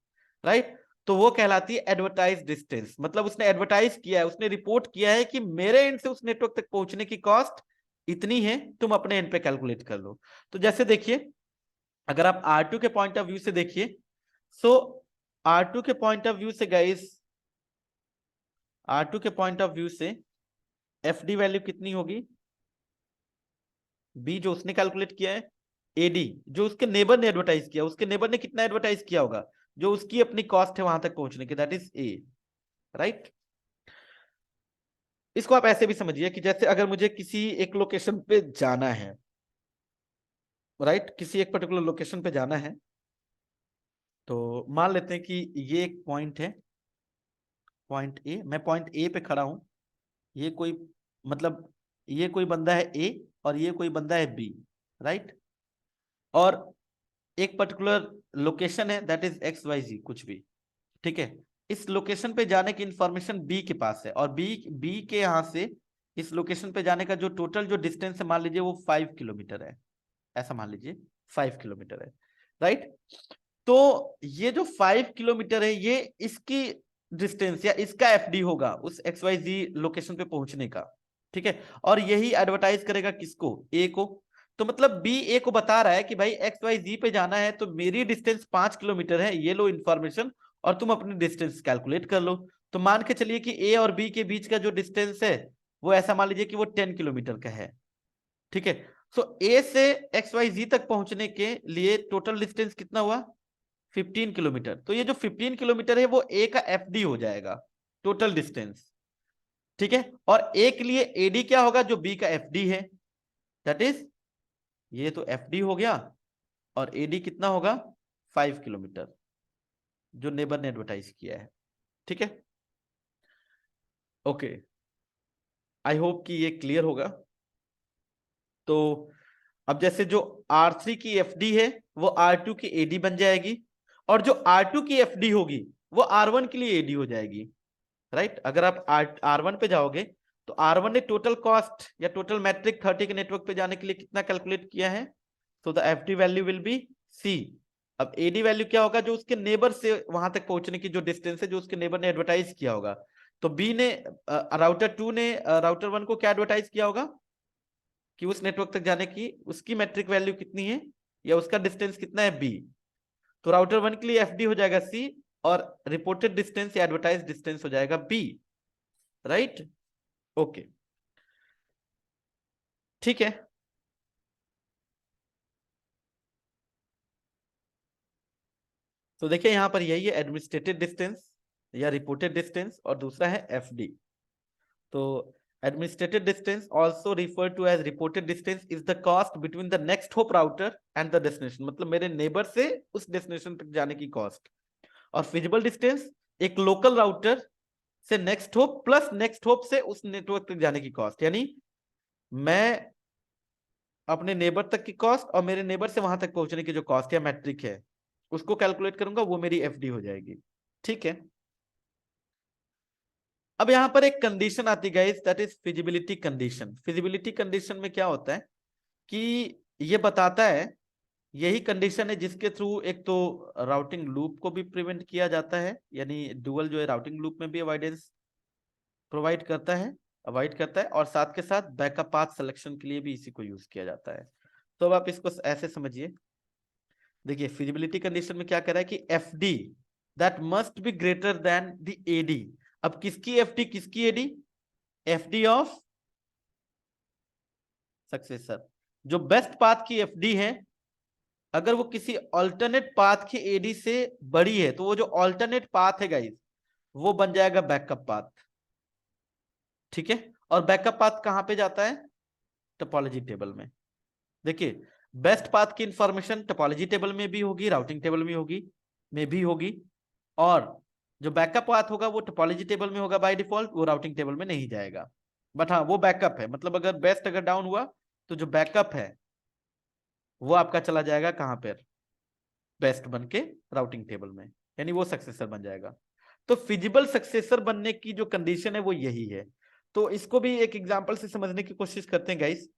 राइट। तो वो कहलाती है एडवर्टाइज डिस्टेंस। मतलब उसने एडवर्टाइज किया है, उसने रिपोर्ट किया है कि मेरे एंड से उस नेटवर्क तक पहुंचने की कॉस्ट इतनी है, तुम अपने एंड पे कैलकुलेट कर लो। तो जैसे देखिए अगर आप R2 के पॉइंट ऑफ व्यू से देखिए, सो R2 के पॉइंट ऑफ व्यू से गाइस, R2 के पॉइंट ऑफ व्यू से एफ डी वैल्यू कितनी होगी, बी जो उसने कैलकुलेट किया है, एडी जो उसके नेबर ने एडवर्टाइज किया, उसके नेबर ने कितना एडवर्टाइज किया होगा, जो उसकी अपनी कॉस्ट है वहां तक पहुंचने की, दैट इज ए, राइट। इसको आप ऐसे भी समझिए कि जैसे अगर मुझे किसी एक लोकेशन पे जाना है, राइट, किसी एक पर्टिकुलर लोकेशन पे जाना है, तो मान लेते हैं कि ये एक पॉइंट है, पॉइंट ए, मैं पॉइंट ए पे खड़ा हूं, ये कोई, मतलब ये कोई बंदा है ए और ये कोई बंदा है बी, राइट, और एक पर्टिकुलर लोकेशन है दैट इज एक्स वाई जी कुछ भी, ठीक है। इस लोकेशन पे जाने की इंफॉर्मेशन बी के पास है, और बी बी के यहां से इस लोकेशन पे जाने का जो टोटल जो डिस्टेंस है मान लीजिए वो 5 किलोमीटर है, ऐसा मान लीजिए 5 किलोमीटर है, राइट। तो ये जो 5 किलोमीटर है ये इसकी डिस्टेंस या इसका एफडी होगा उस एक्स वाई जी लोकेशन पे पहुंचने का, ठीक है। और यही एडवर्टाइज करेगा किसको, ए को। तो मतलब बी ए को बता रहा है कि भाई एक्स वाई जी पे जाना है तो मेरी डिस्टेंस 5 किलोमीटर है, ये लो इंफॉर्मेशन, और तुम अपनी डिस्टेंस कैलकुलेट कर लो। तो मान के चलिए कि ए और बी के बीच का जो डिस्टेंस है वो ऐसा मान लीजिए कि वो 10 किलोमीटर का है, ठीक है। सो ए से एक्स वाई जी तक पहुंचने के लिए टोटल डिस्टेंस कितना हुआ, 15 किलोमीटर। तो ये जो 15 किलोमीटर है वो ए का एफडी हो जाएगा, टोटल डिस्टेंस, ठीक है। और ए के लिए एडी क्या होगा, जो बी का एफडी है, दैट इज ये तो एफडी हो गया, और एडी कितना होगा, 5 किलोमीटर, जो नेबर ने एडवर्टाइज किया है, ठीक है। ओके, आई होप कि ये क्लियर होगा। तो अब जैसे जो R3 की एफडी है वो R2 की एडी बन जाएगी, और जो R2 की एफडी होगी वो R1 के लिए एडी हो जाएगी, राइट। अगर आप R1 पे जाओगे तो R1 ने टोटल कॉस्ट या टोटल मैट्रिक 30 के नेटवर्क पे जाने के लिए कितना कैलकुलेट किया है, तो the FD value will be C. अब एडी वैल्यू क्या होगा, जो उसके नेबर से वहां तक पहुंचने की जो डिस्टेंस है, जो उसके नेबर ने एडवर्टाइज किया होगा। तो बी ने राउटर 2 ने राउटर 1 को क्या एडवर्टाइज किया होगा कि उस नेटवर्क तक जाने की उसकी मैट्रिक वैल्यू कितनी है या उसका डिस्टेंस कितना है, बी। तो राउटर 1 के लिए एफडी हो जाएगा सी, और रिपोर्टेड डिस्टेंस या एडवर्टाइज डिस्टेंस हो जाएगा बी, राइट। ओके, ठीक है। तो देखिए यहां पर यही है एडमिनिस्ट्रेटेड डिस्टेंस या रिपोर्टेड डिस्टेंस, और दूसरा है एफडी। तो administrative distance also referred to as reported distance is the cost between the next hop router and the destination, मतलब मेरे नेबर से उस डेस्टिनेशन तक जाने की कॉस्ट। और फिजिबल डिस्टेंस एक लोकल राउटर से next hop plus next hop से उस नेटवर्क तक जाने की कॉस्ट, यानी मैं अपने नेबर तक की कॉस्ट और मेरे नेबर से वहां तक पहुंचने की जो कॉस्ट या मैट्रिक है उसको कैलकुलेट करूंगा, वो मेरी एफडी हो जाएगी, ठीक है। अब यहां पर एक कंडीशन आती है that is feasibility condition. Feasibility condition में क्या होता है कि ये बताता है, यही कंडीशन है जिसके थ्रू एक तो राउटिंग लूप को भी प्रिवेंट किया जाता है, यानी डुअल जो है राउटिंग लूप में भी अवॉइडेंस प्रोवाइड करता है, अवॉइड करता है, और साथ के साथ बैकअप पाथ सिलेक्शन के लिए भी इसी को यूज किया जाता है। तो अब आप इसको ऐसे समझिए, देखिए फिजिबिलिटी कंडीशन में क्या कह रहा है कि F D that must be greater than the AD. अब किसकी एफडी किसकी एडी, एफडी ऑफ सक्सेसर। जो बेस्ट पाथ की एफडी है अगर वो किसी अल्टरनेट पाथ की एडी से बड़ी है तो वो जो अल्टरनेट पाथ है गाइस वो बन जाएगा बैकअप पाथ, ठीक है। और बैकअप पाथ कहां पे जाता है, टोपोलॉजी टेबल में। देखिए बेस्ट पाथ की इंफॉर्मेशन टोपोलॉजी टेबल में भी होगी, राउटिंग टेबल में भी होगी, और जो बैकअप पाथ होगा वो टोपोलॉजी टेबल में होगा बाय डिफॉल्ट, वो राउटिंग टेबल में नहीं जाएगा। बट हाँ वो बैकअप है, मतलब अगर बेस्ट अगर डाउन हुआ तो जो बैकअप है वो आपका चला जाएगा कहां पर, बेस्ट बन के राउटिंग टेबल में, यानी वो सक्सेसर बन जाएगा। तो फिजिबल सक्सेसर बनने की जो कंडीशन है वो यही है। तो इसको भी एक एग्जांपल से समझने की कोशिश करते हैं गाइस,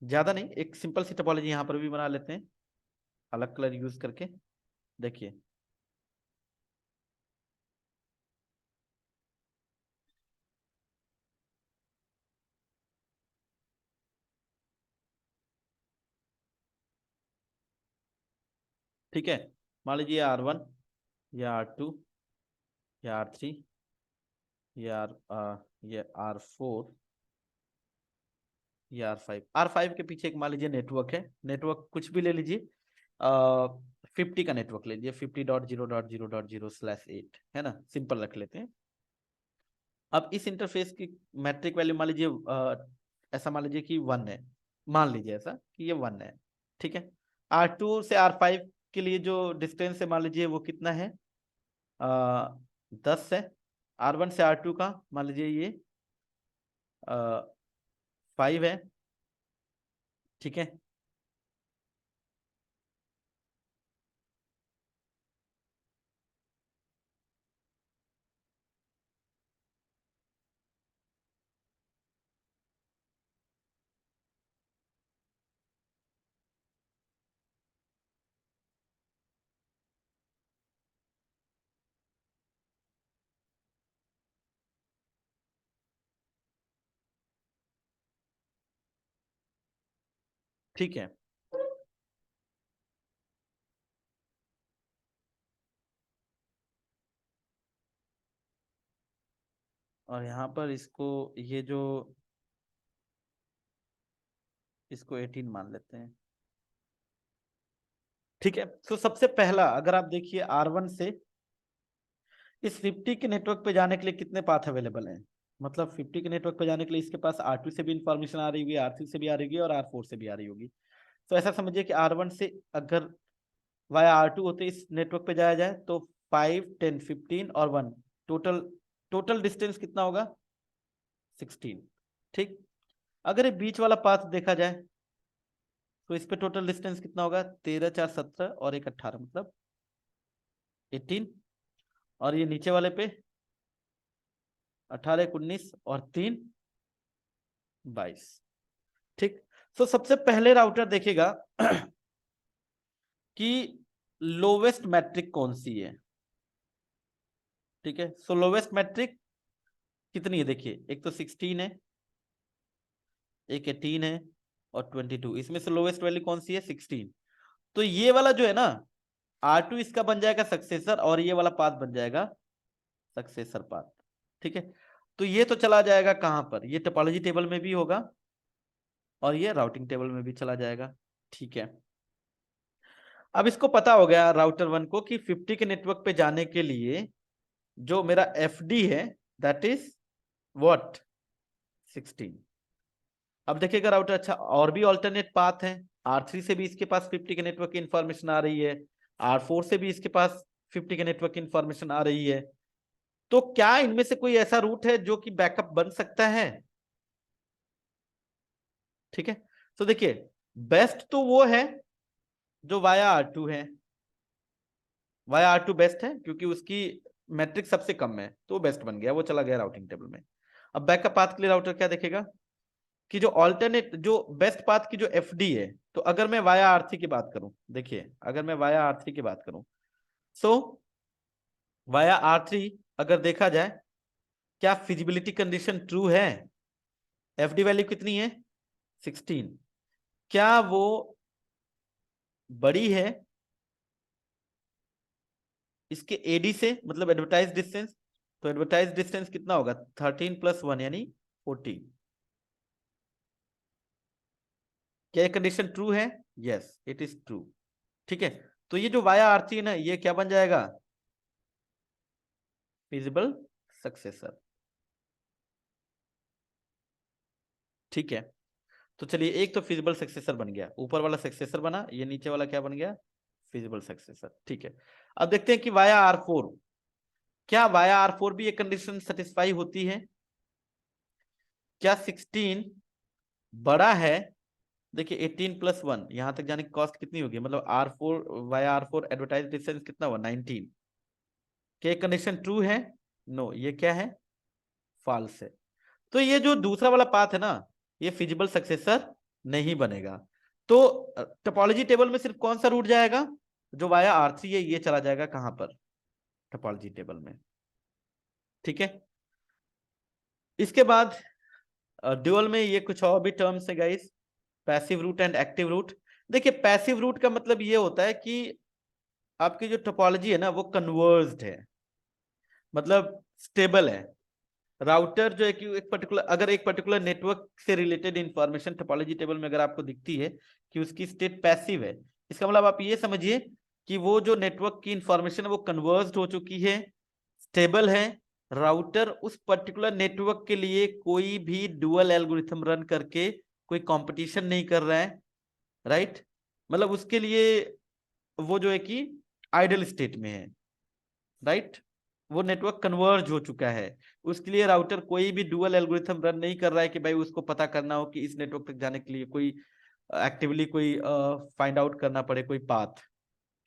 ज्यादा नहीं, एक सिंपल सी टोपोलॉजी यहां पर भी बना लेते हैं अलग कलर यूज करके। देखिए ठीक है, मान लीजिए R1 या R2 या R3 या ये R4, ये R5 के पीछे एक मान लीजिए नेटवर्क है, नेटवर्क कुछ भी ले लीजिए, 50 का नेटवर्क ले लीजिए, 50.0.0.0/8 है ना, सिंपल रख लेते हैं। अब इस इंटरफेस की मैट्रिक वैल्यू मान लीजिए ऐसा मान लीजिए कि 1 है, मान लीजिए ऐसा कि ये 1 है, ठीक है। R2 से R5 के लिए जो डिस्टेंस है मान लीजिए वो कितना है, 10 है। R1 से R2 का मान लीजिए ये 5 है, ठीक है। ठीक है, और यहाँ पर इसको, ये जो, इसको 18 मान लेते हैं, ठीक है। तो सबसे पहला अगर आप देखिए R1 से इस 50 के नेटवर्क पे जाने के लिए कितने पाथ अवेलेबल हैं, मतलब 50 के नेटवर्क पे जाने के लिए इसके पास R2 से भी इंफॉर्मेशन आ रही होगी, R3 से भी आ रही होगी और R4 से भी आ रही होगी। तो ऐसा समझिए कि R1 से अगर वाया R2 होते इस नेटवर्क पे जाया जाए तो 5, 10, 15 और 1, टोटल टोटल डिस्टेंस कितना होगा, 16, ठीक। अगर ये बीच वाला पाथ देखा जाए तो इस पे टोटल डिस्टेंस कितना होगा, 13, 4, 17 और 1, 18, मतलब 18। और ये नीचे वाले पे 18, 19 और 3, 22, ठीक। तो सबसे पहले राउटर देखेगा कि लोवेस्ट मैट्रिक कौन सी है, ठीक है। सो लोवेस्ट मैट्रिक कितनी है, देखिए एक तो 16 है, एक 18 है और 22, इसमें से लोवेस्ट वैल्यू कौन सी है, 16। तो ये वाला जो है ना R2 इसका बन जाएगा सक्सेसर और ये वाला पाथ बन जाएगा सक्सेसर पाथ, ठीक है। तो ये तो चला जाएगा कहां पर, ये टोपोलॉजी टेबल में भी होगा और ये राउटिंग टेबल में भी चला जाएगा, ठीक है। अब इसको पता हो गया राउटर 1 को कि 50 के नेटवर्क पे जाने के लिए जो मेरा FD है दैट इज व्हाट, 16। अब देखिएगा राउटर, अच्छा और भी ऑल्टरनेट पाथ हैं, R3 से भी इसके पास 50 के नेटवर्क की इंफॉर्मेशन आ रही है, R4 से भी इसके पास 50 के नेटवर्क की इंफॉर्मेशन आ रही है। तो क्या इनमें से कोई ऐसा रूट है जो कि बैकअप बन सकता है, ठीक है। तो देखिए बेस्ट तो वो है जो वाया R2 है, वाया R2 बेस्ट है क्योंकि उसकी मैट्रिक सबसे कम है, तो बेस्ट बन गया, वो चला गया राउटिंग टेबल में। अब बैकअप पाथ के लिए राउटर क्या देखेगा कि जो ऑल्टरनेट, जो बेस्ट पाथ की जो FD है, तो अगर मैं वाया R3 की बात करूं, देखिए अगर मैं वाया R3 की बात करूं, सो वाया R3 अगर देखा जाए, क्या फिजिबिलिटी कंडीशन ट्रू है, FD वैल्यू कितनी है, 16, क्या वो बड़ी है इसके AD से, मतलब एडवर्टाइज डिस्टेंस, तो एडवर्टाइज डिस्टेंस कितना होगा, 13+1 यानी 14। क्या ये कंडीशन ट्रू है, यस इट इज ट्रू, ठीक है। तो ये जो वाया R3 है ना, ये क्या बन जाएगा, फिजिबल सक्सेसर, ठीक है। तो चलिए एक तो फिजिबल सक्सेसर बन गया, ऊपर वाला सक्सेसर बना, ये नीचे वाला क्या बन गया, फिजिबल सक्सेसर, ठीक है। अब देखते हैं कि वाया R4, क्या वाया R4 भी ये कंडीशन सेटिस्फाई होती है, क्या 16 बड़ा है, देखिए 18+1, यहां तक जाने की कॉस्ट कितनी होगी, मतलब R4 via R4 advertise distance कितना हुआ, 19। क्या कंडीशन ट्रू है, नो, ये क्या है, फॉल्स है। तो ये जो दूसरा वाला पाथ है ना, ये फिजिबल सक्सेसर नहीं बनेगा। तो टोपोलॉजी टेबल में सिर्फ कौन सा रूट जाएगा, जो वाया R3 है, ये चला जाएगा कहां पर, टोपोलॉजी टेबल में, ठीक है। इसके बाद ड्यूअल में ये कुछ और भी टर्म्स है guys, passive route and active route. देखिए पैसिव रूट का मतलब ये होता है कि आपकी जो टोपोलॉजी है ना वो कन्वर्ज्ड है, मतलब स्टेबल है। राउटर जो है कि एक पर्टिकुलर, अगर एक पर्टिकुलर नेटवर्क से रिलेटेड इंफॉर्मेशन टोपोलॉजी टेबल में अगर आपको दिखती है कि उसकी स्टेट पैसिव है, इसका मतलब आप ये समझिए कि वो जो नेटवर्क की इंफॉर्मेशन है वो कन्वर्ज्ड हो चुकी है, स्टेबल है। राउटर उस पर्टिकुलर नेटवर्क के लिए कोई भी डुअल एल्गोरिथम रन करके कोई कंपटीशन नहीं कर रहा है, राइट। मतलब उसके लिए वो जो है कि आइडल स्टेट में है, राइट। वो नेटवर्क कन्वर्ज हो चुका है, उसके लिए राउटर कोई भी डुअल एल्गोरिथम रन नहीं कर रहा है कि भाई उसको पता करना हो कि इस नेटवर्क तक जाने के लिए कोई एक्टिवली कोई फाइंड आउट करना पड़े कोई पाथ,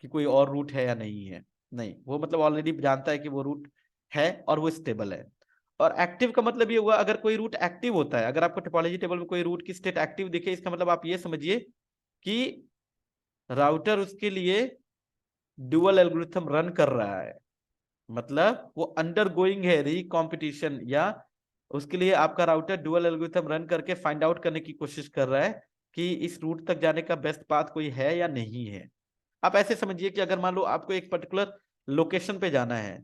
कि कोई और रूट है या नहीं है। नहीं, वो मतलब ऑलरेडी जानता है कि वो रूट है और वो स्टेबल है। और एक्टिव का मतलब ये हुआ, अगर कोई रूट एक्टिव होता है, अगर आपको टोपोलॉजी टेबल में कोई रूट की स्टेट एक्टिव दिखे, इसका मतलब आप ये समझिए कि राउटर उसके लिए डुअल एल्गोरिथम रन कर रहा है, मतलब वो अंडर गोइंग है री कॉम्पिटिशन, या उसके लिए आपका राउटर डुअल एल्गोरिथम रन करके फाइंड आउट करने की कोशिश कर रहा है कि इस रूट तक जाने का बेस्ट पाथ कोई है या नहीं है। आप ऐसे समझिए कि अगर मान लो आपको एक पर्टिकुलर लोकेशन पे जाना है,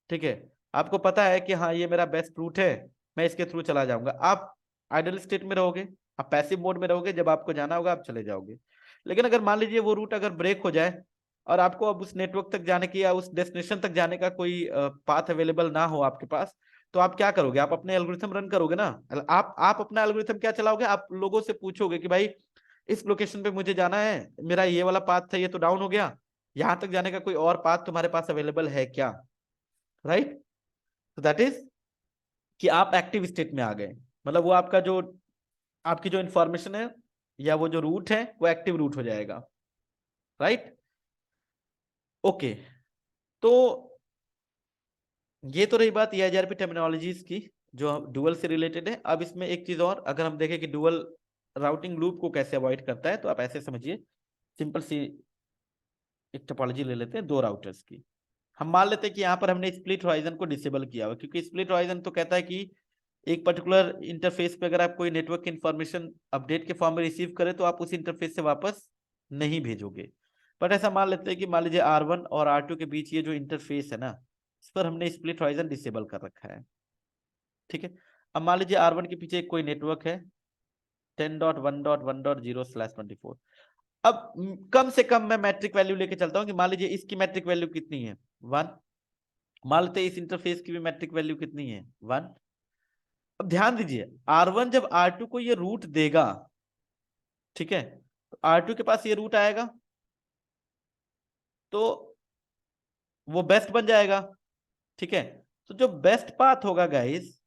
ठीक है, आपको पता है कि हाँ ये मेरा बेस्ट रूट है, मैं इसके थ्रू चला जाऊंगा, आप आइडल स्टेट में रहोगे, आप पैसिव मोड में रहोगे, जब आपको जाना होगा आप चले जाओगे। लेकिन अगर मान लीजिए वो रूट अगर ब्रेक हो जाए और आपको अब उस नेटवर्क तक जाने की या उस डेस्टिनेशन तक जाने का कोई पाथ अवेलेबल ना हो आपके पास, तो आप क्या करोगे? आप अपने एल्गोरिथम रन करोगे ना। आप अपना एल्गोरिथम क्या चलाओगे? आप लोगों से पूछोगे कि भाई इस लोकेशन पे मुझे जाना है, मेरा ये वाला पाथ था ये तो डाउन हो गया, यहां तक जाने का कोई और पाथ तुम्हारे पास अवेलेबल है क्या, राइट। तो दैट इज कि आप एक्टिव स्टेट में आ गए, मतलब वो आपका जो आपकी जो इंफॉर्मेशन है या वो जो रूट है वो एक्टिव रूट हो जाएगा, राइट। ओके, तो ये तो रही बात EIGRP टर्मिनोलॉजीज की जो डुअल से रिलेटेड है। अब इसमें एक चीज और, अगर हम देखें कि डुअल राउटिंग लूप को कैसे अवॉइड करता है, तो आप ऐसे समझिए, सिंपल सी एक टोपोलॉजी ले लेते हैं दो राउटर्स की। हम मान लेते हैं कि यहाँ पर हमने स्प्लिट हॉराइजन को डिसेबल किया हुआ, क्योंकि स्प्लिट हॉराइजन तो कहता है कि एक पर्टिकुलर इंटरफेस पे अगर आप कोई नेटवर्क इंफॉर्मेशन अपडेट के फॉर्म में रिसीव करें तो आप उस इंटरफेस से वापस नहीं भेजोगे। बट ऐसा मान लेते हैं कि मान लीजिए R1 और R2 के बीच ये जो इंटरफेस है ना, इस पर हमने स्प्लिट हॉराइजन डिसेबल कर रखा है, ठीक है। अब मान लीजिए R1 के पीछे कोई नेटवर्क है 10.1.1.0/24। अब कम से कम मैं मैट्रिक वैल्यू लेके चलता हूं कि मान लीजिए इसकी मैट्रिक वैल्यू कितनी है 1, मान लेते हैं इस इंटरफेस की भी मैट्रिक वैल्यू कितनी है 1। अब ध्यान दीजिए, R1 जब R2 को ये रूट देगा, ठीक है, तो R2 के पास ये रूट आएगा तो वो बेस्ट बन जाएगा, ठीक है। तो जो बेस्ट पाथ होगा गाइस,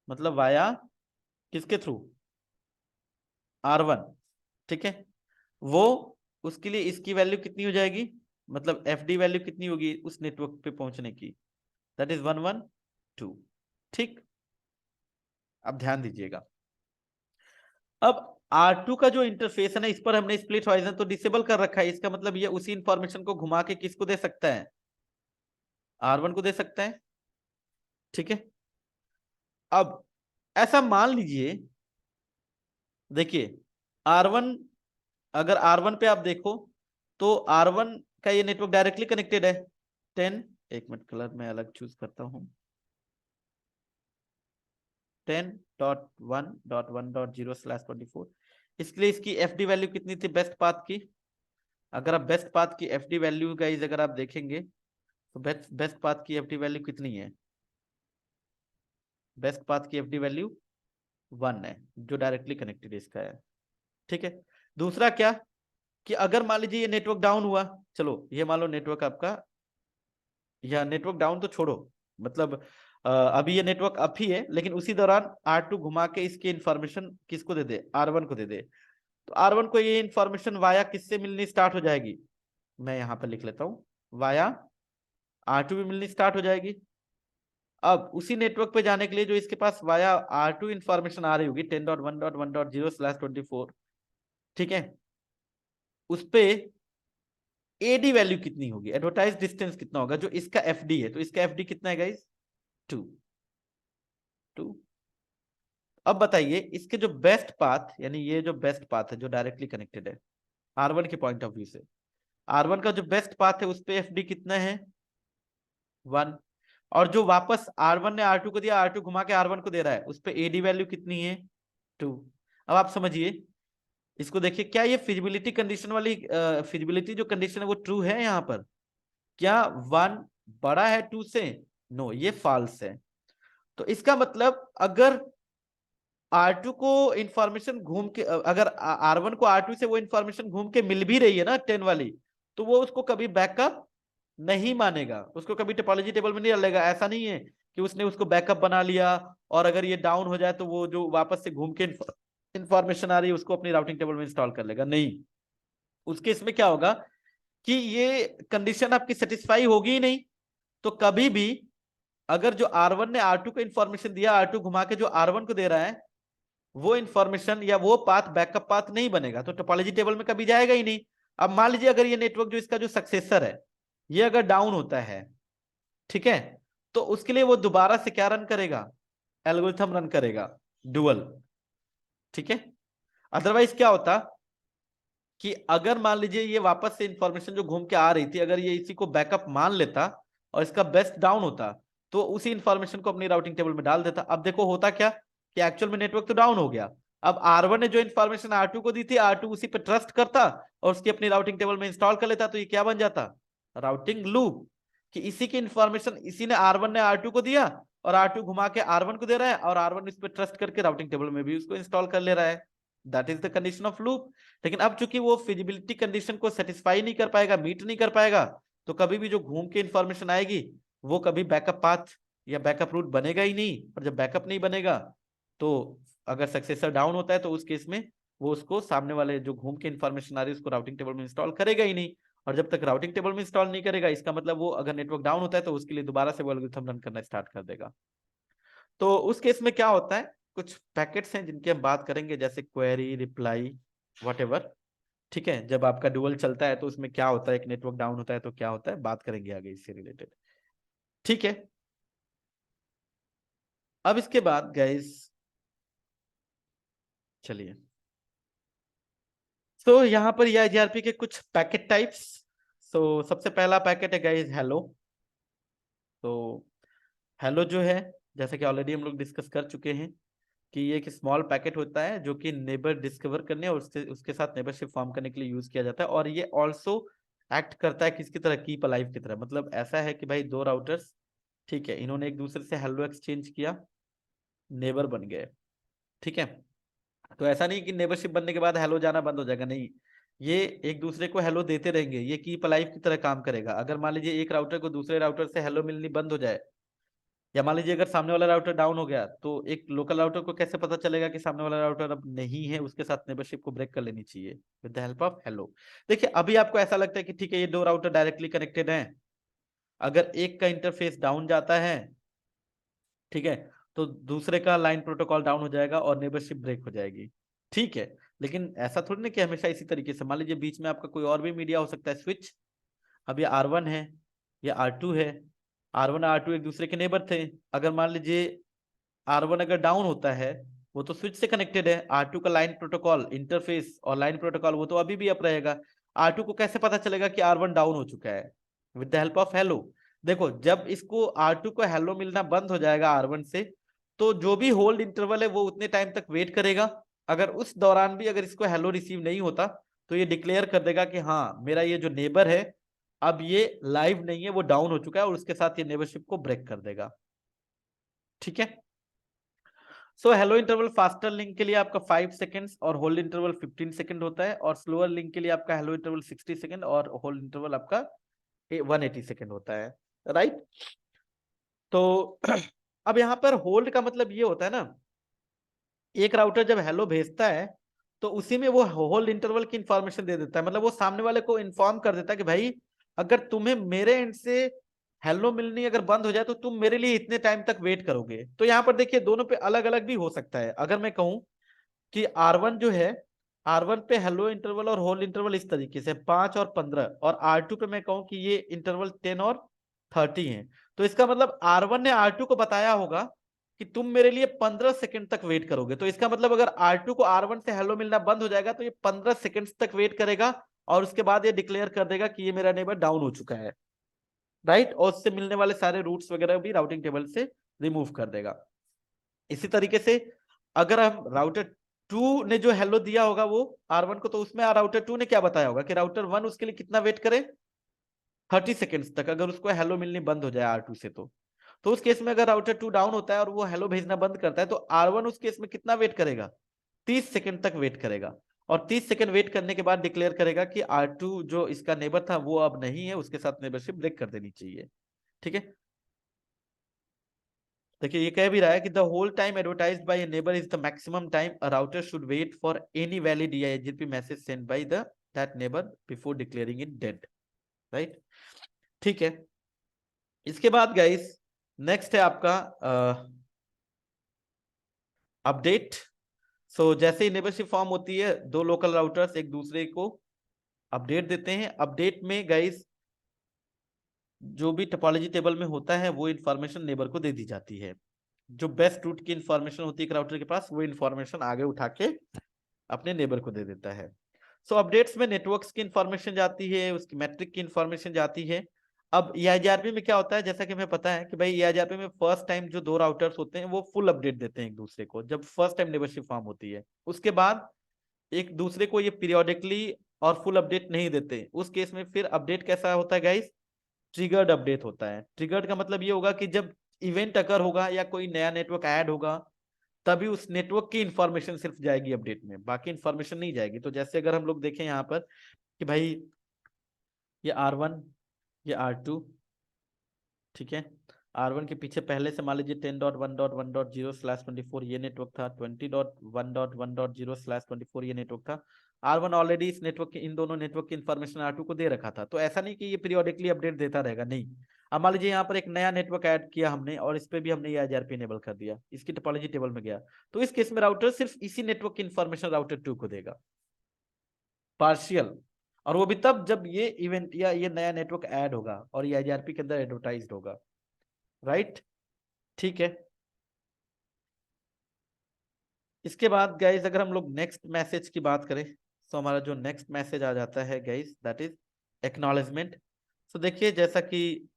मतलब वाया किसके थ्रू, R1, ठीक है, वो उसके लिए इसकी वैल्यू कितनी हो जाएगी, मतलब FD वैल्यू कितनी होगी उस नेटवर्क पे पहुंचने की, दैट इज 112, ठीक। अब ध्यान दीजिएगा, अब R2 का जो इंटरफेस है ना, इस पर हमने स्प्लिट हॉराइजन तो डिसेबल कर रखा है, इसका मतलब ये उसी इंफॉर्मेशन को घुमा के किसको दे सकता है, R1 को दे सकता है, ठीक है। अब ऐसा मान लीजिए, देखिए R1, अगर R1 पे आप देखो तो R1 का ये नेटवर्क डायरेक्टली कनेक्टेड है 10, एक मिनट कलर मैं अलग चूज करता हूं, 10.1.1.0/24। इसके लिए इसकी FD वैल्यू कितनी थी बेस्ट पाथ की, अगर आप बेस्ट पाथ की FD वैल्यू गाइस अगर आप देखेंगे तो बेस्ट पाथ की FD वैल्यू कितनी है, बेस्ट पाथ की FD वैल्यू 1 है, जो डायरेक्टली कनेक्टेड इसका है, ठीक है। दूसरा क्या, कि अगर मान लीजिए ये नेटवर्क डाउन हुआ, चलो ये मान लो नेटवर्क आपका, या नेटवर्क डाउन तो छोड़ो, मतलब अभी ये नेटवर्क अप ही है, लेकिन उसी दौरान R2 घुमा के इसकी इंफॉर्मेशन किसको दे दे, R1 को दे दे, तो R1 को ये इंफॉर्मेशन वाया किससे मिलनी स्टार्ट हो जाएगी, मैं यहां पर लिख लेता हूं, वाया R2 भी मिलनी स्टार्ट हो जाएगी। अब उसी नेटवर्क पे जाने के लिए जो इसके पास वाया R2 इंफॉर्मेशन आ रही होगी 10.1.1.0/24, ठीक है, उस पे AD वैल्यू कितनी होगी, एडवर्टाइज डिस्टेंस कितना होगा, जो इसका FD है, तो इसका FD कितना है गाइस 2। अब बताइए इसके जो बेस्ट पाथ, यानी ये जो बेस्ट पाथ है जो डायरेक्टली कनेक्टेड है R1 के पॉइंट ऑफ व्यू से, R1 का जो बेस्ट पाथ है उस पे FD कितना है 1। और जो वापस R1 ने R2 को दिया, R2 घुमा के R1 को दे रहा है, उस पे AD वैल्यू कितनी है 2। अब आप समझिए इसको, देखिए क्या ये फिजिबिलिटी कंडीशन वाली फिजिबिलिटी जो कंडीशन है वो ट्रू है यहाँ पर? क्या 1 बड़ा है 2 से? नो, ये फॉल्स है। तो इसका मतलब अगर R2 को इंफॉर्मेशन घूम के अगर R1 को R2 से वो इंफॉर्मेशन घूम के मिल भी रही है ना 10 वाली, तो वो उसको कभी बैकअप नहीं मानेगा, उसको कभी टोपोलॉजी टेबल में नहीं डालेगा। ऐसा नहीं है कि उसने उसको बैकअप बना लिया और अगर ये डाउन हो जाए तो वो जो वापस से घूम के इंफॉर्मेशन आ रही है उसको अपनी राउटिंग टेबल में इंस्टॉल कर लेगा, नहीं। उसके इसमें क्या होगा कि ये कंडीशन आपकी सेटिस्फाई होगी ही नहीं। तो कभी भी अगर जो R1 ने R2 को इंफॉर्मेशन दिया, R2 घुमा के जो R1 को दे रहा है, वो इंफॉर्मेशन या वो पाथ बैकअप पाथ नहीं बनेगा, तो टोपोलॉजी टेबल में कभी जाएगा ही नहीं। अब मान लीजिए अगर ये नेटवर्क जो इसका जो सक्सेसर है ये अगर डाउन होता है, ठीक है, तो उसके लिए वो दोबारा से क्या रन करेगा? एल्गोरिथम रन करेगा, डुअल। ठीक है। अदरवाइज क्या होता कि अगर मान लीजिए ये वापस से इंफॉर्मेशन जो घूम के आ रही थी, अगर ये इसी को बैकअप मान लेता और इसका बेस्ट डाउन होता, तो उसी इंफॉर्मेशन को अपनी राउटिंग टेबल में डाल देता। अब देखो होता क्या कि एक्चुअल में नेटवर्क तो डाउन हो गया। अब R1 ने जो इन्फॉर्मेशन R2 को दी थी, R2 उसी पे ट्रस्ट करता और उसकी अपनी राउटिंग टेबल में इंस्टॉल कर लेता, तो ये क्या बन जाता? Routing loop. कि इसी की इंफॉर्मेशन इसी ने R1 ने R2 को दिया और R2 घुमा के R1 को दे रहा है और R1 इस पे ट्रस्ट करके राउटिंग टेबल में भी उसको इंस्टॉल कर ले रहा है। That is the condition of loop. लेकिन अब चूंकि वो फिजिबिलिटी कंडीशन को सेटिस्फाई नहीं कर पाएगा, मीट नहीं कर पाएगा, तो कभी भी जो घूम के इंफॉर्मेशन आएगी वो कभी बैकअप पाथ या बैकअप रूट बनेगा ही नहीं। और जब बैकअप नहीं बनेगा तो अगर सक्सेसर डाउन होता है तो उस केस में वो उसको सामने वाले जो घूम के इंफॉर्मेशन आ रही है उसको राउटिंग टेबल में इंस्टॉल करेगा ही नहीं। और जब तक राउटिंग टेबल में इंस्टॉल नहीं करेगा, इसका मतलब वो अगर नेटवर्क डाउन होता है तो उसके लिए दोबारा से वो एल्गोरिथम रन करना स्टार्ट कर देगा। तो उस केस में क्या होता है, कुछ पैकेट्स हैं जिनकी हम बात करेंगे, जैसे क्वेरी, रिप्लाई, व्हाटएवर। ठीक है। जब आपका डुअल चलता है तो उसमें क्या होता है, एक नेटवर्क डाउन होता है तो क्या होता है, बात करेंगे आगे इससे रिलेटेड। ठीक है। अब इसके बाद गाइस चलिए, तो यहाँ पर ये IGRP के कुछ पैकेट टाइप्स। सो सबसे पहला पैकेट है गाइस हेलो। तो हेलो जो है, जैसे कि ऑलरेडी हम लोग डिस्कस कर चुके हैं कि ये एक स्मॉल पैकेट होता है जो कि नेबर डिस्कवर करने और उसके साथ नेबरशिप फॉर्म करने के लिए यूज किया जाता है। और ये ऑल्सो एक्ट करता है किसकी तरह, कीप अलाइव की तरह। मतलब ऐसा है कि भाई दो राउटर्स, ठीक है, इन्होंने एक दूसरे से हेलो एक्सचेंज किया, नेबर बन गए। ठीक है। तो ऐसा नहीं कि नेबरशिप बनने के बाद हेलो जाना बंद हो जाएगा, नहीं, ये एक दूसरे को हेलो देते रहेंगे, ये कीप अलाइव की तरह काम करेगा। अगर मान लीजिए एक राउटर को दूसरे राउटर से हेलो मिलनी बंद हो जाए, या मान लीजिए अगर सामने वाला राउटर डाउन हो गया, तो एक लोकल राउटर को कैसे पता चलेगा कि सामने वाला राउटर अब नहीं है, उसके साथ नेबरशिप को ब्रेक कर लेनी चाहिए with the help of hello. देखिए अभी आपको ऐसा लगता है कि ठीक है ये दो राउटर डायरेक्टली कनेक्टेड हैं, अगर एक का इंटरफेस डाउन जाता है, ठीक है, तो दूसरे का लाइन प्रोटोकॉल डाउन हो जाएगा और नेबरशिप ब्रेक हो जाएगी। ठीक है। लेकिन ऐसा थोड़ी ना कि हमेशा इसी तरीके से, मान लीजिए बीच में आपका कोई और भी मीडिया हो सकता है, स्विच। अब ये R1 है, ये R2 है, R1 और R2 एक दूसरे के नेबर थे। अगर मान लीजिए R1 अगर डाउन होता है, वो तो स्विच से कनेक्टेड है, R2 का लाइन प्रोटोकॉल इंटरफेस और लाइन प्रोटोकॉल वो तो अभी भी अप रहेगा। R2 को कैसे पता चलेगा कि R1 डाउन हो चुका है? With the help of hello. देखो जब इसको R2 को हेलो मिलना बंद हो जाएगा R1 से, तो जो भी होल्ड इंटरवल है वो उतने टाइम तक वेट करेगा। अगर उस दौरान भी अगर इसको हेलो रिसीव नहीं होता, तो ये डिक्लेयर कर देगा कि हाँ मेरा ये जो नेबर है अब ये लाइव नहीं है, वो डाउन हो चुका है, और उसके साथ ये नेबरशिप को ब्रेक कर देगा। ठीक है। So hello interval faster link के लिए आपका 5 सेकंड्स और होल्ड इंटरवल 15 सेकंड होता है, और स्लोअर लिंक के लिए आपका हेलो इंटरवल 60 सेकंड और होल्ड इंटरवल आपका 180 सेकंड होता है। राइट। तो अब यहाँ पर होल्ड का मतलब ये होता है ना, एक राउटर जब हेलो भेजता है तो उसी में वो होल्ड इंटरवल की इंफॉर्मेशन दे देता है। मतलब वो सामने वाले को इन्फॉर्म कर देता है कि भाई अगर तुम्हें मेरे एंड से हेलो मिलनी अगर बंद हो जाए तो तुम मेरे लिए इतने टाइम तक वेट करोगे। तो यहाँ पर देखिए दोनों पे अलग अलग भी हो सकता है। अगर मैं कहूं कि R1 जो है, R1 पे हेलो इंटरवल और होल्ड इंटरवल इस तरीके से 5 और 15, और R2 पे मैं कहूं कि ये इंटरवल 10 और 30 है, तो इसका मतलब R1 ने R2 को बताया होगा कि तुम मेरे लिए 15 सेकंड तक वेट करोगे। तो इसका मतलब अगर R2 को R1 से हेलो मिलना बंद हो जाएगा तो ये 15 सेकंड तक वेट करेगा और उसके बाद ये डिक्लेयर कर देगा कि ये मेरा नेबर डाउन हो चुका है। राइट, और उससे मिलने वाले सारे रूट्स वगैरह भी राउटिंग टेबल से रिमूव कर देगा। इसी तरीके से अगर हम राउटर 2 ने जो हेलो दिया होगा वो R1 को, तो उसमें राउटर 2 ने क्या बताया होगा कि राउटर 1 उसके लिए कितना वेट करे, 30 सेकेंड्स तक, अगर उसको हेलो मिलनी बंद हो जाए R2 से। तो उस केस में अगर राउटर 2 डाउन होता है और वो हेलो भेजना बंद करता है, तो R1 उस केस में कितना वेट करेगा, 30 सेकंड तक वेट करेगा। और 30 सेकंड वेट करने के बाद डिक्लेयर करेगा कि R2 जो इसका नेबर था वो अब नहीं है, उसके साथ नेबरशिप ब्रेक कर देनी चाहिए। ठीक है, देखिए ये कह भी रहा है कि the hold time advertised by a neighbour is the maximum time a router should wait for any valid DHCP message send by the that neighbour before declaring it dead. Right, ठीक है। इसके बाद गाइस नेक्स्ट है आपका update. सो जैसे ही neighbourship form होती है, दो लोकल राउटर्स एक दूसरे को अपडेट देते हैं। अपडेट में गाइस जो भी टोपोलॉजी टेबल में होता है वो इन्फॉर्मेशन नेबर को दे दी जाती है। जो बेस्ट रूट की इन्फॉर्मेशन होती है एक राउटर के पास, वो इन्फॉर्मेशन आगे उठा के अपने नेबर को दे देता है। सो अपडेट्स में नेटवर्क्स की इन्फॉर्मेशन जाती है, उसकी मैट्रिक की इन्फॉर्मेशन जाती है। अब EIGRP में क्या होता है, जैसा कि हमें पता है कि भाई EIGRP में फर्स्ट टाइम जो दो राउटर्स होते हैं वो फुल अपडेट देते हैं एक दूसरे को, जब फर्स्ट टाइम नेबरशिप फॉर्म होती है। उसके बाद एक दूसरे को ये पीरियोडिकली और फुल अपडेट नहीं देते। उस केस में फिर अपडेट कैसा होता है गाइस, ट्रिगर्ड अपडेट होता है। ट्रिगर्ड का मतलब ये होगा कि जब इवेंट अकर होगा या कोई नया नेटवर्क ऐड होगा, तभी उस नेटवर्क की इंफॉर्मेशन सिर्फ जाएगी अपडेट में, बाकी इंफॉर्मेशन नहीं जाएगी। तो जैसे अगर हम लोग देखें यहाँ पर कि भाई ये R1, ये R2, ठीक है। R1 के पीछे पहले से मान लीजिए 10.1.1.0/24 ये नेटवर्क था, 20.1.1.0/24 ये नेटवर्क था। R1 ऑलरेडी इस नेटवर्क की, इन दोनों नेटवर्क की इन्फॉर्मेशन R2 को दे रखा था। तो ऐसा नहीं कि ये पीरियोडिकली अपडेट देता रहेगा, नहीं। अब मान लीजिए यहाँ पर एक नया नेटवर्क ऐड किया हमने और इस पे भी हमने EIGRP इनेबल कर दिया, इसकी टोपोलॉजी टेबल में गया, तो इस केस में राउटर सिर्फ इसी नेटवर्क की इन्फॉर्मेशन राउटर 2 को देगा, पार्शियल। और वो भी तब जब ये इवेंट या ये नया नेटवर्क ऐड होगा और EIGRP के अंदर एडवर्टाइज होगा। राइट, ठीक है। इसके बाद गाइज अगर हम लोग नेक्स्ट मैसेज की बात करें, तो हमारा जो नेक्स्ट मैसेज आ जाता है गाइज दैट इज एक्नॉलेजमेंट। तो देखिए जैसा कि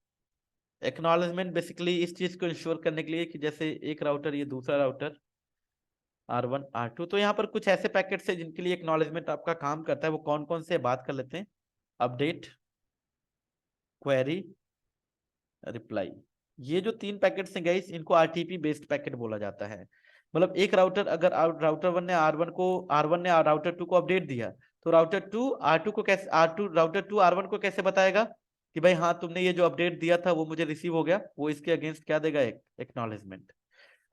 एक्नॉलेजमेंट बेसिकली इस चीज को इंश्योर करने के लिए कि जैसे एक राउटर ये दूसरा राउटर R1 R2, तो यहाँ पर कुछ ऐसे पैकेट्स है जिनके लिए एक्नॉलेजमेंट आपका काम करता है। वो कौन कौन से बात कर लेते हैं, अपडेट, क्वेरी, रिप्लाई। ये जो 3 पैकेट्स हैं गाइस, इनको RTP बेस्ड पैकेट बोला जाता है। मतलब एक राउटर अगर राउटर 1 ने R1 ने राउटर 2 को अपडेट दिया, तो राउटर 2 R2 को कैसे, राउटर 2 R1 को कैसे बताएगा कि भाई हाँ तुमने ये जो अपडेट दिया था वो मुझे रिसीव हो गया, वो इसके अगेंस्ट क्या देगा, एक्नॉलेजमेंट।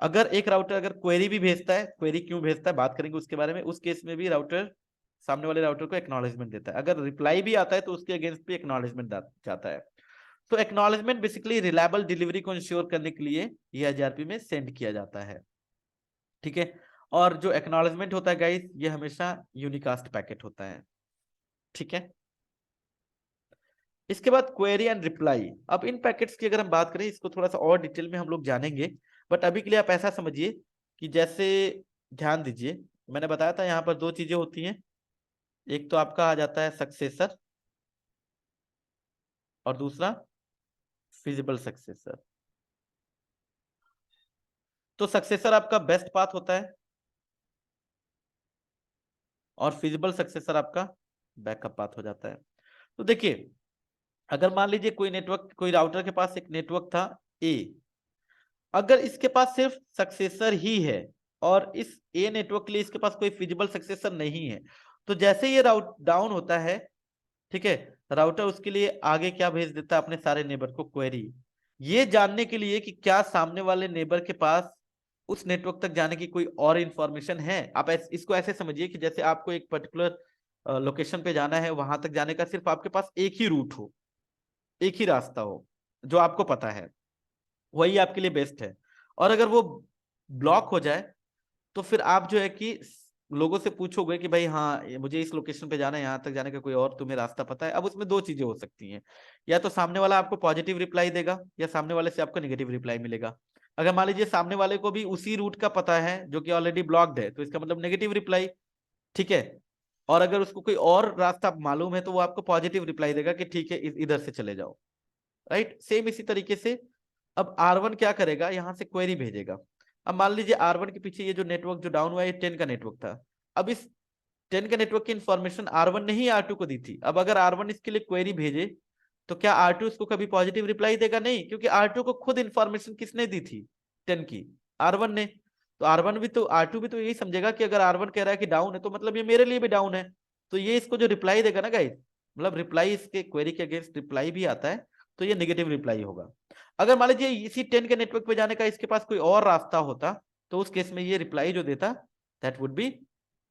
अगर एक राउटर अगर क्वेरी भी भेजता है, क्वेरी क्यों भेजता है बात करेंगे उसके बारे में, उस केस में भी राउटर सामने वाले राउटर को एक्नॉलेजमेंट देता है। अगर रिप्लाई भी आता है तो उसके अगेंस्ट भी एक्नॉलेजमेंट जाता है। तो एक्नॉलेजमेंट बेसिकली रिलायबल डिलीवरी को इंश्योर करने के लिए EIGRP में सेंड किया जाता है। ठीक है, और जो एक्नॉलेजमेंट होता है गाइस, ये हमेशा यूनिकास्ट पैकेट होता है। ठीक है, इसके बाद क्वेरी एंड रिप्लाई। अब इन पैकेट्स की अगर हम बात करें, इसको थोड़ा सा और डिटेल में हम लोग जानेंगे, बट अभी के लिए आप ऐसा समझिए कि जैसे, ध्यान दीजिए, मैंने बताया था यहाँ पर 2 चीजें होती हैं। एक तो आपका आ जाता है सक्सेसर और दूसरा फिजिबल सक्सेसर। तो सक्सेसर आपका बेस्ट पाथ होता है और फिजिबल सक्सेसर आपका बैकअप पाथ हो जाता है। तो देखिए अगर मान लीजिए कोई नेटवर्क, कोई राउटर के पास एक नेटवर्क था ए, अगर इसके पास सिर्फ सक्सेसर ही है और इस ए नेटवर्क के लिए इसके पास कोई फिजिबल सक्सेसर नहीं है, तो जैसे ये राउट डाउन होता है, ठीक है, राउटर उसके लिए आगे क्या भेज देता है, अपने सारे नेबर को क्वेरी, ये जानने के लिए कि क्या सामने वाले नेबर के पास उस नेटवर्क तक जाने की कोई और इंफॉर्मेशन है। आप इसको ऐसे समझिए कि जैसे आपको एक पर्टिकुलर लोकेशन पे जाना है, वहां तक जाने का सिर्फ आपके पास एक ही रूट हो, एक ही रास्ता हो जो आपको पता है, वही आपके लिए बेस्ट है। और अगर वो ब्लॉक हो जाए तो फिर आप जो है कि लोगों से पूछोगे कि भाई हाँ मुझे इस लोकेशन पे जाना है, यहाँ तक जाने का कोई और तुम्हें रास्ता पता है। अब उसमें 2 चीजें हो सकती हैं, या तो सामने वाला आपको पॉजिटिव रिप्लाई देगा या सामने वाले से आपको नेगेटिव रिप्लाई मिलेगा। अगर मान लीजिए सामने वाले को भी उसी रूट का पता है जो कि ऑलरेडी ब्लॉक्ड है, तो इसका मतलब नेगेटिव रिप्लाई, ठीक है। और अगर उसको कोई और रास्ता मालूम है तो वो आपको पॉजिटिव रिप्लाई देगा कि ठीक है इधर से चले जाओ। राइट। सेम इसी तरीके से अब R1 क्या करेगा, यहां से क्वेरी भेजेगा। अब मान लीजिए R1 के पीछे ये जो नेटवर्क जो डाउन हुआ ये 10 का नेटवर्क था। अब इस 10 के नेटवर्क की इंफॉर्मेशन R1 ने ही R2 को दी थी। अब अगर R1 इसके लिए क्वेरी भेजे तो क्या R2 उसको कभी पॉजिटिव रिप्लाई देगा? नहीं, क्योंकि R2 को खुद इंफॉर्मेशन किसने दी थी 10 की? R1 ने। तो R2 भी तो यही समझेगा कि अगर R1 कह रहा है कि डाउन है तो मतलब ये मेरे लिए भी डाउन है। तो ये इसको जो रिप्लाई देगा ना गाइस, मतलब रिप्लाई इसके क्वेरी के अगेंस्ट रिप्लाई भी आता है, तो ये नेगेटिव रिप्लाई होगा। अगर मान लीजिए इसी 10 के नेटवर्क पे जाने का इसके पास कोई और रास्ता होता तो उस केस में ये रिप्लाई जो देता that would be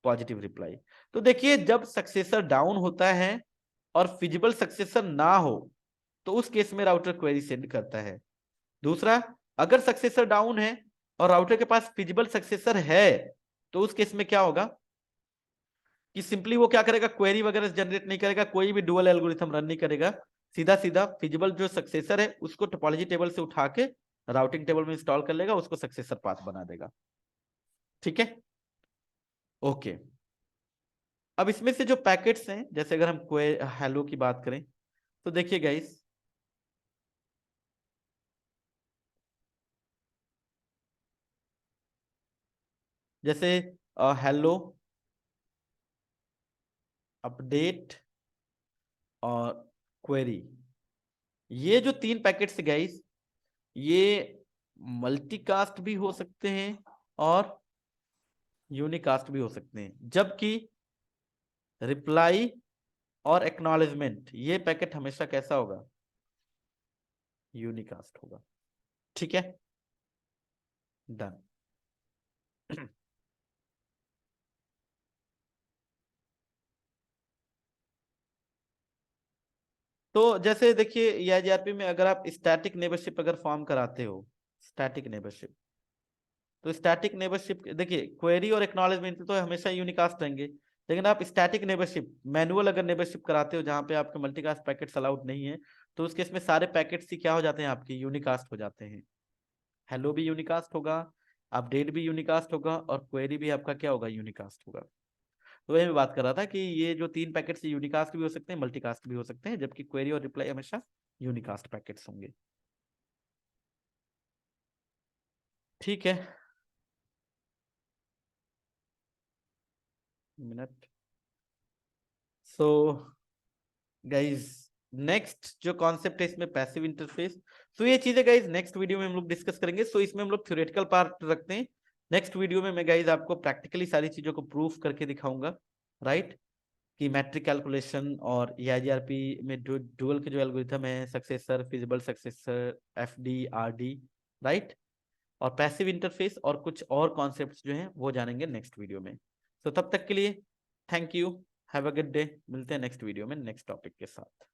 positive reply. तो देखिए जब सक्सेसर डाउन होता है और फिजिबल सक्सेसर ना हो तो उस केस में राउटर क्वेरी सेंड करता है। दूसरा, अगर सक्सेसर डाउन है और राउटर के पास फिजिबल सक्सेसर है तो उस केस में क्या होगा कि सिंपली वो क्या करेगा, क्वेरी वगैरह जनरेट नहीं करेगा, कोई भी डुअल एल्गोरिथम रन नहीं करेगा, सीधा सीधा फिजिबल जो सक्सेसर है उसको टोपोलॉजी टेबल से उठा के राउटिंग टेबल में इंस्टॉल कर लेगा, उसको सक्सेसर पाथ बना देगा। ठीक है, ओके। अब इसमें से जो पैकेट्स हैं, जैसे अगर हम हेलो की बात करें तो देखिए गाइस, जैसे हेलो, अपडेट और क्वेरी, ये जो तीन पैकेट्स गाइस, ये मल्टीकास्ट भी हो सकते हैं और यूनिकास्ट भी हो सकते हैं, जबकि रिप्लाई और एक्नॉलेजमेंट ये पैकेट हमेशा कैसा होगा, यूनिकास्ट होगा। ठीक है, डन। तो जैसे देखिए EIGRP में अगर आप स्टैटिक नेबरशिप अगर फॉर्म कराते हो, स्टैटिक नेबरशिप, तो स्टैटिक नेबरशिप देखिए क्वेरी और एक्नॉलेजमेंट तो हमेशा यूनिकास्ट रहेंगे, लेकिन आप स्टैटिक नेबरशिप मैनुअल अगर नेबरशिप कराते हो जहां पे आपके मल्टीकास्ट पैकेट्स अलाउड नहीं है, तो उस केस में सारे पैकेट्स ही क्या हो जाते हैं, आपके यूनिकास्ट हो जाते हैं। हेलो भी यूनिकास्ट होगा, अपडेट भी यूनिकास्ट होगा और क्वेरी भी आपका क्या होगा, यूनिकास्ट होगा। तो वही मैं बात कर रहा था कि ये जो तीन पैकेट्स यूनिकास्ट भी हो सकते हैं, मल्टीकास्ट भी हो सकते हैं, जबकि क्वेरी और रिप्लाई हमेशा यूनिकास्ट पैकेट्स होंगे। ठीक है, मिनट। सो गाइज, नेक्स्ट जो कॉन्सेप्ट है इसमें पैसिव इंटरफेस। तो ये चीजें गाइज नेक्स्ट वीडियो में हम लोग डिस्कस करेंगे। सो इसमें हम लोग थ्योरेटिकल पार्ट रखते हैं, नेक्स्ट वीडियो में मैं गाइज आपको प्रैक्टिकली सारी चीजों को प्रूफ करके दिखाऊंगा, राइट। कि मैट्रिक कैलकुलेशन और EIGRP में डुअल के जो एल्गोरिथम है, successor, feasible successor, FD, RD, right, और पैसिव इंटरफेस और कुछ और कॉन्सेप्ट्स जो हैं वो जानेंगे नेक्स्ट वीडियो में। तो तब तक के लिए thank you, have a good day, मिलते हैं नेक्स्ट वीडियो में नेक्स्ट टॉपिक के साथ।